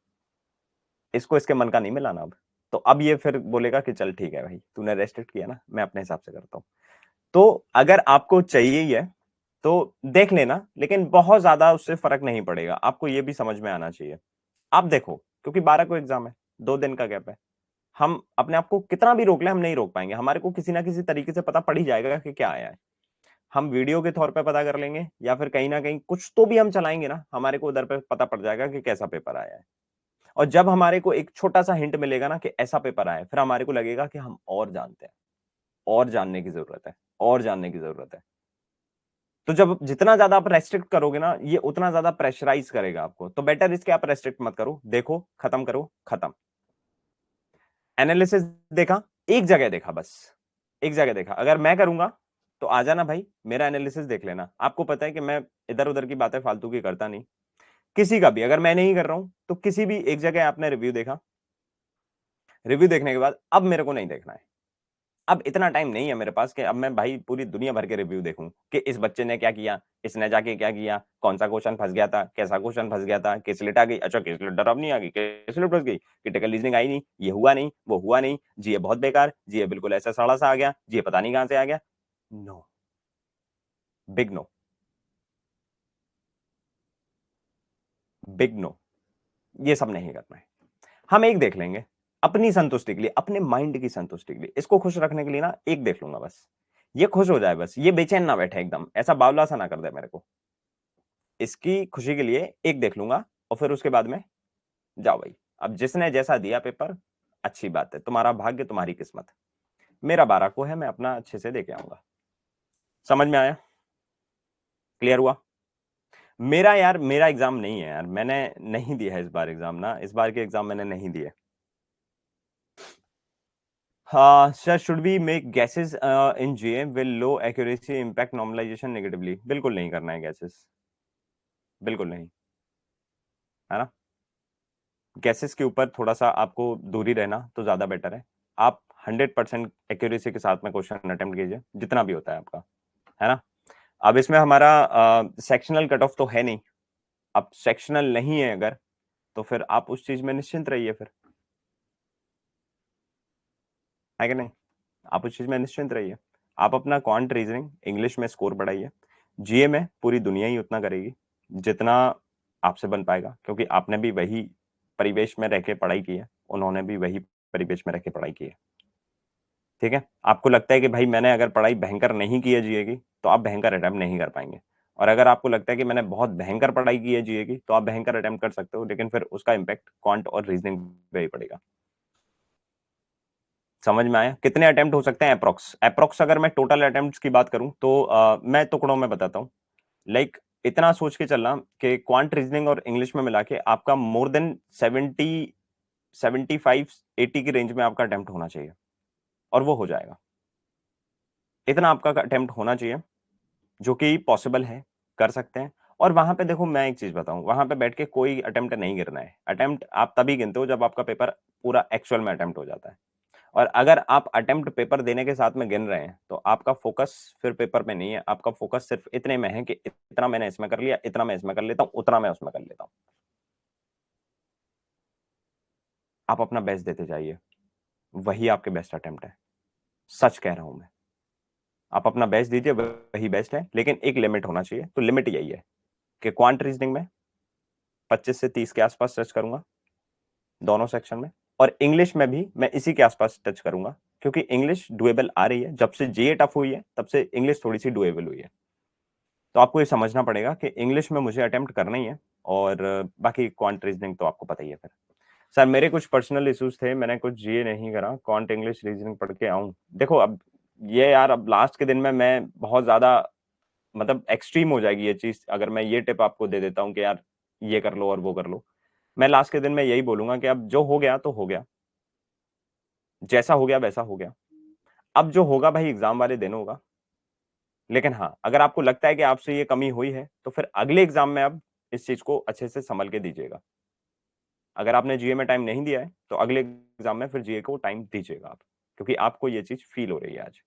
इसको इसके मन का नहीं मिलाना अब। तो अब ये फिर बोलेगा कि चल ठीक है भाई, तूने रेस्ट्रिक्ट किया ना, मैं अपने हिसाब से करता हूं। तो अगर आपको चाहिए ही है तो देख लेना, लेकिन बहुत ज्यादा उससे फर्क नहीं पड़ेगा। आपको ये भी समझ में आना चाहिए। आप देखो, क्योंकि 12 को एग्जाम है, 2 दिन का गैप है। हम अपने आप को कितना भी रोक ले, हम नहीं रोक पाएंगे। हमारे को किसी ना किसी तरीके से पता पड़ ही जाएगा कि क्या आया है। हम वीडियो के तौर पे पता कर लेंगे या फिर कहीं ना कहीं कुछ तो भी हम चलाएंगे ना, हमारे को उधर पे पता पड़ जाएगा कि कैसा पेपर आया है। और जब हमारे को एक छोटा सा हिंट मिलेगा ना कि ऐसा पेपर आया है, फिर हमारे को लगेगा कि हम और जानते हैं, और जानने की जरूरत है, और जानने की जरूरत है। तो जब जितना ज्यादा आप रेस्ट्रिक्ट करोगे ना, ये उतना ज्यादा प्रेशराइज करेगा आपको। तो बेटर इसके आप रेस्ट्रिक्ट मत करो, देखो, खत्म करो, खत्म। एनालिसिस देखा, एक जगह देखा बस, एक जगह देखा। अगर मैं करूंगा तो आ जाना भाई, मेरा एनालिसिस देख लेना। आपको पता है कि मैं इधर उधर की बातें फालतू की करता नहीं। किसी का भी अगर मैं नहीं कर रहा हूं तो किसी भी एक जगह आपने रिव्यू देखा, रिव्यू देखने के बाद अब मेरे को नहीं देखना है। अब इतना टाइम नहीं है मेरे पास कि अब मैं भाई पूरी दुनिया भर के रिव्यू देखूं कि इस बच्चे ने क्या किया, इसने जाके क्या किया, कौन सा क्वेश्चन फंस गया था, कैसा क्वेश्चन फंस गया था, किस स्लिट आ गई, अच्छा किस स्लिट अब नहीं आ गई, किस स्लिट फंस गई, क्रिटिकल रीजनिंग आई नहीं, ये हुआ नहीं, वो हुआ नहीं, जी ये बहुत बेकार, जी ये बिल्कुल ऐसा सड़ा सा आ गया, जी ये पता नहीं कहां से आ गया। No, big no, big no. ये सब नहीं करना है। हम एक देख लेंगे अपनी संतुष्टि के लिए, अपने माइंड की संतुष्टि के लिए, इसको खुश रखने के लिए ना एक देख लूंगा बस। ये खुश हो जाए बस, ये बेचैन ना बैठे, एकदम ऐसा बावला सा ना कर दे मेरे को। इसकी खुशी के लिए एक देख लूंगा और फिर उसके बाद में जाओ भाई। अब जिसने जैसा दिया पेपर, अच्छी बात है, तुम्हारा भाग्य, तुम्हारी किस्मत। मेरा 12 को है, मैं अपना अच्छे से देके आऊंगा। समझ में आया? क्लियर हुआ? मेरा यार, मेरा एग्जाम नहीं है यार, मैंने नहीं दिया है इस बार एग्जाम ना, इस बार के एग्जाम मैंने नहीं दिए। हाँ sir, should we make guesses in GA, will low accuracy impact normalization negatively? बिल्कुल नहीं करना है गैसेस, बिल्कुल नहीं, है ना। गैसेस के ऊपर थोड़ा सा आपको दूरी रहना तो ज्यादा बेटर है। आप 100% एक्यूरेसी के साथ में क्वेश्चन अटेम्प्ट कीजिए, जितना भी होता है आपका, है ना। अब इसमें हमारा सेक्शनल कट ऑफ तो है नहीं। अब सेक्शनल नहीं है अगर, तो फिर आप उस चीज में निश्चिंत रहिए फिर, है कि नहीं। आप उस चीज में निश्चिंत रहिए। आप अपना क्वांट रीजनिंग इंग्लिश में स्कोर बढ़ाइए। जीए में पूरी दुनिया ही उतना करेगी जितना आपसे बन पाएगा, क्योंकि आपने भी वही परिवेश में रह के पढ़ाई की है, उन्होंने भी वही परिवेश में रह के पढ़ाई की है। ठीक है। आपको लगता है कि भाई मैंने अगर पढ़ाई भयंकर नहीं की है जीए की, तो आप भयंकर अटेम्प्ट नहीं कर पाएंगे। और अगर आपको लगता है कि मैंने बहुत भयंकर पढ़ाई की है जीए की, तो आप भयंकर अटेम्प्ट कर सकते हो, लेकिन फिर उसका इम्पैक्ट क्वांट और रीजनिंग पे ही पड़ेगा। समझ में आया? कितने अटेम्प्ट हो सकते हैं अप्रोक्स? अप्रोक्स अगर मैं टोटल अटेम्प्ट्स की बात करूं तो मैं टुकड़ों में बताता हूं। लाइक इतना सोच के चलना कि क्वांट रीजनिंग और इंग्लिश में मिला के आपका मोर देन 75-80 की रेंज में आपका अटेम्प्ट होना चाहिए, और वो हो जाएगा। इतना आपका अटेम्प्ट होना चाहिए, जो कि पॉसिबल है, कर सकते हैं। और वहां पे देखो, मैं एक चीज बताऊं, वहां पे बैठ के कोई अटेम्प्ट नहीं गिरना है। अटेम्प्ट आप तभी गिनते हो जब आपका पेपर पूरा एक्चुअल में अटेम्प्ट हो जाता है। और अगर आप अटेम्प्ट पेपर देने के साथ में गिन रहे हैं तो आपका फोकस फिर पेपर पे नहीं है, आपका फोकस सिर्फ इतने में है कि इतना मैंने इसमें कर लिया, इतना मैं इसमें कर लेता हूँ, उतना मैं उसमें कर लेता हूँ। आप अपना बेस्ट देते जाइए, वही आपके बेस्ट अटेम्प्ट है, सच कह रहा हूं मैं। आप अपना बेस्ट दीजिए, वही बेस्ट है, लेकिन एक लिमिट होना चाहिए। तो लिमिट यही है कि क्वांट रीजनिंग में 25 से 30 के आसपास टच करूंगा दोनों सेक्शन में, और इंग्लिश में भी मैं इसी के आसपास टच करूंगा, क्योंकि इंग्लिश डुएबल आ रही है। जब से जीए टफ हुई है तब से इंग्लिश थोड़ी सी डुएबल हुई है। तो आपको ये समझना पड़ेगा कि इंग्लिश में मुझे अटेम्प्ट करना ही है, और बाकी क्वांट रीजनिंग तो आपको पता ही है। फिर सर मेरे कुछ पर्सनल इश्यूज थे, मैंने कुछ जीए नहीं करा, क्वांट इंग्लिश रीजनिंग पढ़ के आऊं। देखो अब ये यार, अब लास्ट के दिन में मैं बहुत ज्यादा मतलब एक्सट्रीम हो जाएगी ये चीज अगर मैं ये टिप आपको दे देता हूँ कि यार ये कर लो और वो कर लो। मैं लास्ट के दिन में यही बोलूंगा कि अब जो हो गया तो हो गया, जैसा हो गया वैसा हो गया। अब जो होगा भाई एग्जाम वाले दिन होगा। लेकिन हाँ, अगर आपको लगता है कि आपसे ये कमी हुई है तो फिर अगले एग्जाम में अब इस चीज को अच्छे से संभल के दीजिएगा। अगर आपने जीए में टाइम नहीं दिया है तो अगले एग्जाम में फिर जीए को टाइम दीजिएगा आप, क्योंकि आपको ये चीज फील हो रही है आज।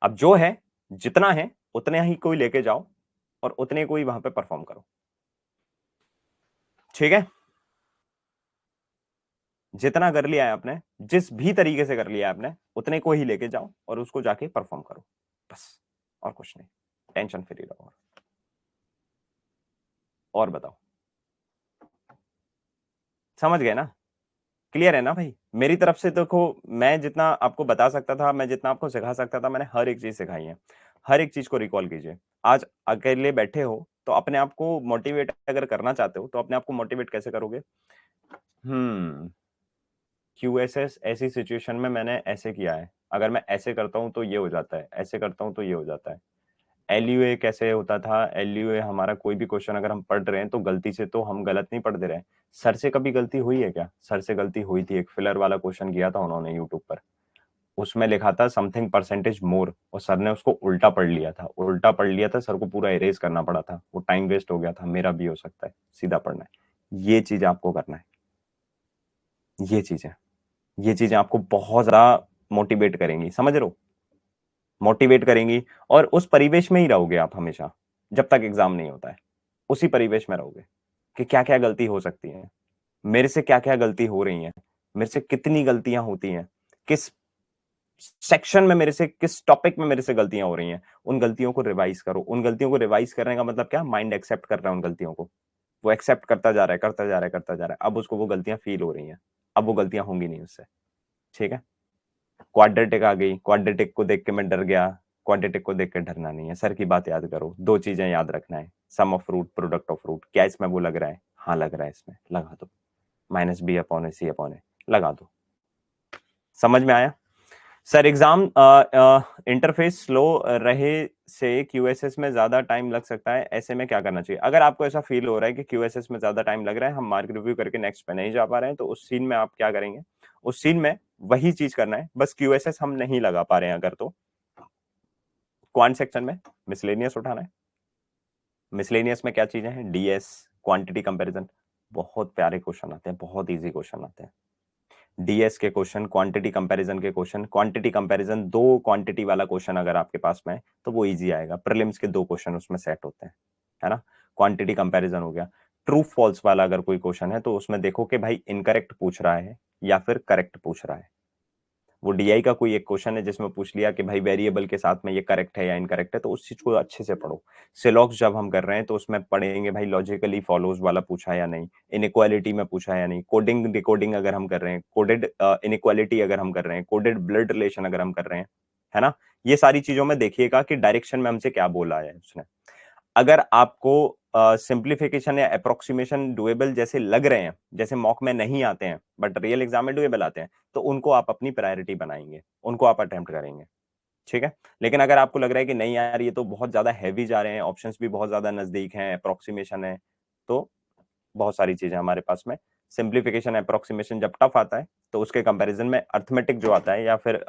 अब जो है, जितना है उतने ही कोई लेके जाओ और उतने कोई वहां पे परफॉर्म करो, ठीक है। जितना कर लिया है आपने, जिस भी तरीके से कर लिया है आपने, उतने को ही लेके जाओ और उसको जाके परफॉर्म करो, बस, और कुछ नहीं। टेंशन फ्री रहो। और बताओ, समझ गए ना? क्लियर है ना भाई? मेरी तरफ से देखो, मैं जितना आपको बता सकता था, मैं जितना आपको सिखा सकता था, मैंने हर एक चीज सिखाई है। हर एक चीज को रिकॉल कीजिए। आज अकेले बैठे हो तो अपने आप को मोटिवेट अगर करना चाहते हो तो अपने आप को मोटिवेट कैसे करोगे? क्यूएसएस ऐसी सिचुएशन में मैंने ऐसे किया है, अगर मैं ऐसे करता हूं तो ये हो जाता है, ऐसे करता हूं तो ये हो जाता है। एलयूए कैसे होता था? एलयूए हमारा कोई भी क्वेश्चन अगर हम पढ़ रहे हैं तो गलती से तो हम गलत नहीं पढ़ दे रहे हैं। सर से कभी गलती हुई है क्या? सर से गलती हुई थी, एक फिलर वाला क्वेश्चन किया था उन्होंने यूट्यूब पर। उसमें लिखा था समथिंग परसेंटेज मोर, और सर ने उसको उल्टा पढ़ लिया था। उल्टा पढ़ लिया था, सर को पूरा इरेज करना पड़ा था, वो टाइम वेस्ट हो गया था। मेरा भी हो सकता है, सीधा पढ़ना है। ये चीज आपको करना है। ये चीजें, ये चीजें आपको बहुत ज्यादा मोटिवेट करेंगी, समझ रहे हो? मोटिवेट करेंगी। और उस परिवेश में ही रहोगे आप हमेशा, जब तक एग्जाम नहीं होता है। उसी परिवेश में रहोगे कि क्या क्या गलती हो सकती है, मेरे से क्या क्या गलती हो रही है, मेरे से कितनी गलतियां होती हैं, किस सेक्शन में मेरे से, किस टॉपिक में मेरे से गलतियां हो रही हैं। उन गलतियों को रिवाइज करो। उन गलतियों को रिवाइज करने का मतलब क्या? माइंड एक्सेप्ट कर रहा है उन गलतियों को। वो एक्सेप्ट करता जा रहा है, करता जा रहा है, करता जा रहा है। अब उसको वो गलतियां फील हो रही हैं। अब वो गलतियां होंगी नहीं उससे, ठीक है। क्वाड्रेटिक आ गई, क्वाड्रेटिक को देख के मैं डर गया। क्वाड्रेटिक को देख के डरना नहीं है। सर की बात याद करो, दो चीजें याद रखना है, sum of root, product of root. क्या इसमें वो लग रहा है? हाँ लग रहा है, इसमें लगा दो। माइनस बी अपॉन ए सी अपॉन ए लगा दो। समझ में आया? सर एग्जाम इंटरफेस स्लो रहे से क्यूएसएस में ज्यादा टाइम लग सकता है, ऐसे में क्या करना चाहिए? अगर आपको ऐसा फील हो रहा है कि क्यूएसएस में ज्यादा टाइम लग रहा है, हम मार्क रिव्यू करके नेक्स्ट पे नहीं जा पा रहे हैं, तो उस सीन में आप क्या करेंगे? उस सीन में वही चीज करना है, बस क्यूएसएस हम नहीं लगा पा रहे हैं अगर, तो क्वांट सेक्शन में मिसलेनियस उठाना है। मिसलेनियस में क्या चीजें हैं? DS, quantity comparison. बहुत प्यारे क्वेश्चन आते हैं, बहुत इजी क्वेश्चन आते हैं। डीएस के क्वेश्चन, क्वांटिटी कंपैरिजन के क्वेश्चन। क्वांटिटी कंपैरिजन, दो क्वांटिटी वाला क्वेश्चन अगर आपके पास में है तो वो इजी आएगा। प्रीलिम्स के दो क्वेश्चन उसमें सेट होते हैं, है ना। क्वांटिटी कंपैरिजन हो गया। ट्रू फॉल्स वाला अगर कोई क्वेश्चन है तो उसमें देखो कि भाई इनकरेक्ट पूछ रहा है या फिर करेक्ट पूछ रहा है। वो डीआई का कोई एक क्वेश्चन है जिसमें पूछ लिया कि भाई वेरिएबल के साथ में ये करेक्ट है या इनकरेक्ट है, तो उस चीज को अच्छे से पढ़ो। सिलॉक्स जब हम कर रहे हैं तो उसमें पढ़ेंगे भाई लॉजिकली फॉलोज वाला पूछा है या नहीं, इनइक्वालिटी में पूछा है या नहीं, कोडिंग डिकोडिंग अगर हम कर रहे हैं, कोडेड इनइक्वालिटी अगर हम कर रहे हैं, कोडेड ब्लड रिलेशन अगर हम कर रहे हैं, है ना। ये सारी चीजों में देखिएगा कि डायरेक्शन में हमसे क्या बोला है उसने। अगर आपको सिंप्लीफिकेशन या अप्रोक्सीमेशन डुएबल जैसे लग रहे हैं, जैसे मॉक में नहीं आते हैं बट रियल एग्जाम में डुएबल आते हैं, तो उनको आप अपनी प्रायोरिटी बनाएंगे, उनको आप अटेम्प्ट करेंगे, ठीक है। लेकिन अगर आपको लग रहा है कि नहीं यार ये तो बहुत ज्यादा हैवी जा रहे हैं, ऑप्शंस भी बहुत ज्यादा नजदीक हैं, अप्रोक्सीमेशन है, तो बहुत सारी चीजें हमारे पास में। सिंप्लीफिकेशन अप्रोक्सीमेशन जब टफ आता है तो उसके कंपैरिजन में अर्थमेटिक जो आता है या फिर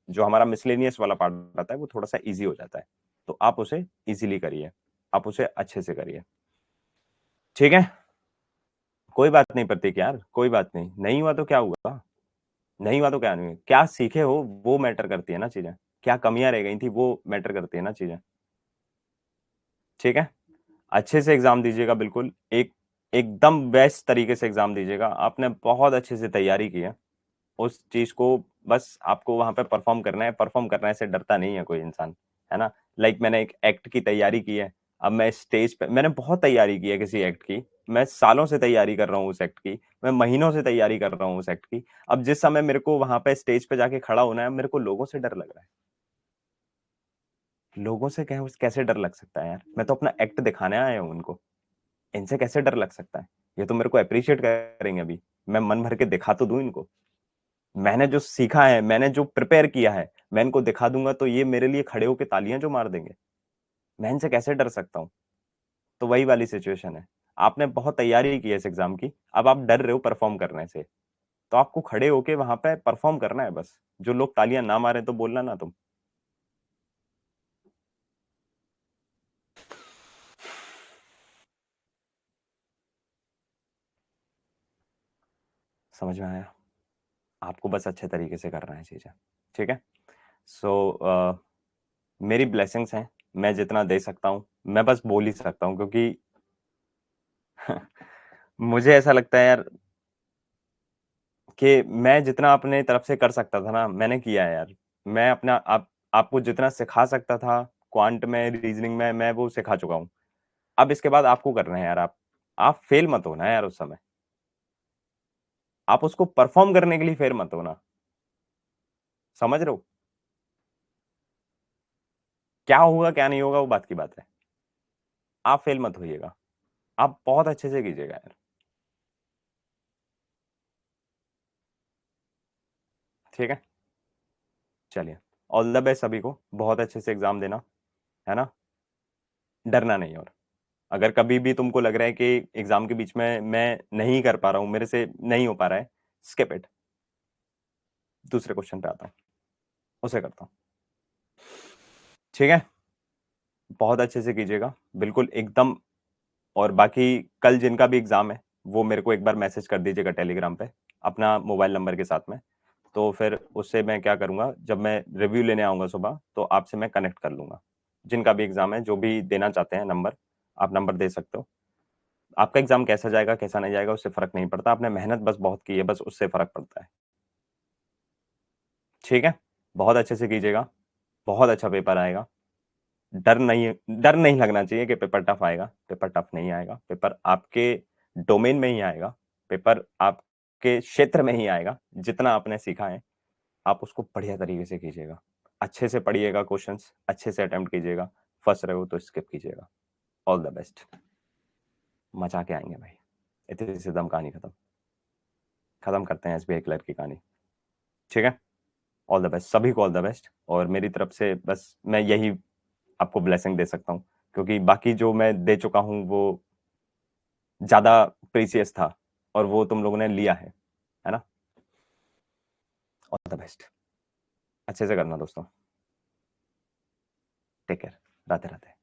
जो हमारा मिसलेनियस वाला पार्ट आता है वो थोड़ा सा इजी हो जाता है। तो आप उसे इजीली करिए, आप उसे अच्छे से करिए, ठीक है। कोई बात नहीं प्रतीक यार, कोई बात नहीं, नहीं हुआ तो क्या हुआ? नहीं हुआ तो क्या नहीं हुआ? क्या सीखे हो वो मैटर करती है ना चीजें। क्या कमियां रह गई थी वो मैटर करती है ना चीजें, ठीक है। अच्छे से एग्जाम दीजिएगा बिल्कुल। एक एकदम बेस्ट तरीके से एग्ज़ाम दीजिएगा। आपने बहुत अच्छे से तैयारी की है। उस चीज़ को बस आपको वहाँ पे परफ़ॉर्म करने से डरता नहीं है कोई इंसान, है ना? लाइक मैंने एक एक्ट की तैयारी की है, अब मैं स्टेज पे मैंने बहुत तैयारी की है किसी एक्ट की, मैं सालों से तैयारी कर रहा हूँ उस एक्ट की, मैं महीनों से तैयारी कर रहा हूँ उस एक्ट की। अब जिस समय मेरे को वहाँ पे स्टेज पे जाके खड़ा होना है, मेरे को लोगों से डर लग रहा है। लोगों से कैसे डर लग सकता है यार? मैं तो अपना एक्ट दिखाने आया हूँ उनको, इनसे कैसे डर लग सकता है? ये तो मेरे को एप्रिशिएट करेंगे अभी, मैं मन भर के दिखा तो दूँ इनको। मैंने जो सीखा है, मैंने जो प्रिपेयर किया है, मैं इनको दिखा दूँगा तो ये मेरे लिए खड़े होके तालियाँ जो मार देंगे। मैं इनसे कैसे डर सकता हूँ? तो वही वाली सिचुएशन है। आपने बहुत तैयारी की है इस एग्ज़ाम की, अब आप डर रहे हो परफ़ॉर्म करने से। तो आपको खड़े होके वहाँ पे परफ़ॉर्म करना है बस। जो लोग तालियाँ ना मारें तो बोलना ना तुम। समझ में आया? आपको बस अच्छे तरीके से करना है चीज़ें, ठीक है? सो मेरी ब्लेसिंग्स हैं, मैं जितना दे सकता हूँ, मैं बस बोल ही सकता हूँ क्योंकि मुझे ऐसा लगता है यार कि मैं जितना अपने तरफ से कर सकता था ना, मैंने किया है यार। मैं अपना आप आपको जितना सिखा सकता था, क्वांट में, रीज़निंग में, मैं वो सिखा चुका हूँ। अब इसके बाद आपको करना है यार आप फेल मत होना यार उस समय। आप उसको परफ़ॉर्म करने के लिए फेल मत होना। समझ रहे हो? क्या होगा, क्या नहीं होगा, वो बात की बात है। आप फेल मत होइएगा। आप बहुत अच्छे से कीजिएगा यार। ठीक है? चलिए, ऑल द बेस्ट सभी को। बहुत अच्छे से एग्ज़ाम देना, है ना? डरना नहीं और। अगर कभी भी तुमको लग रहा है कि एग्ज़ाम के बीच में मैं नहीं कर पा रहा हूँ, मेरे से नहीं हो पा रहा है, स्किप इट। दूसरे क्वेश्चन पे आता हूँ, उसे करता हूँ। ठीक है? बहुत अच्छे से कीजिएगा, बिल्कुल एकदम। और बाकी कल जिनका भी एग्ज़ाम है, वो मेरे को एक बार मैसेज कर दीजिएगा टेलीग्राम पे, अपना मोबाइल नंबर के साथ में। तो फिर उससे मैं क्या करूँगा, जब मैं रिव्यू लेने आऊँगा सुबह, तो आपसे मैं कनेक्ट कर लूँगा। जिनका भी एग्ज़ाम है, जो भी देना चाहते हैं नंबर, आप नंबर दे सकते हो। आपका एग्ज़ाम कैसा जाएगा, कैसा नहीं जाएगा, उससे फ़र्क नहीं पड़ता। आपने मेहनत बस बहुत की है, बस उससे फ़र्क पड़ता है। ठीक है? बहुत अच्छे से कीजिएगा, बहुत अच्छा पेपर आएगा। डर नहीं लगना चाहिए कि पेपर टफ आएगा, पेपर टफ नहीं आएगा, पेपर आपके डोमेन में ही आएगा, पेपर आपके क्षेत्र में ही आएगा, जितना आपने सीखा है, आप उसको बढ़िया तरीके से कीजिएगा। अच्छे से पढ़िएगा क्वेश्चंस, अच्छे से अटेम्प्ट कीजिएगा, फँस रहे हो तो स्किप कीजिएगा। ऑल द बेस्ट, मचा के आएँगे भाई। इतनी सी दम कहानी खत्म। खत्म करते हैं एसबीआई क्लर्क की कहानी, ठीक है? ऑल द बेस्ट, सभी को ऑल द बेस्ट। और मेरी तरफ से बस मैं यही आपको ब्लेसिंग दे सकता हूँ, क्योंकि बाकी जो मैं दे चुका हूँ वो ज़्यादा प्रीसियस था और वो तुम लोगों ने लिया है ना? All the best. अच्छे से करना दोस्तों। Take care. राधे-राधे।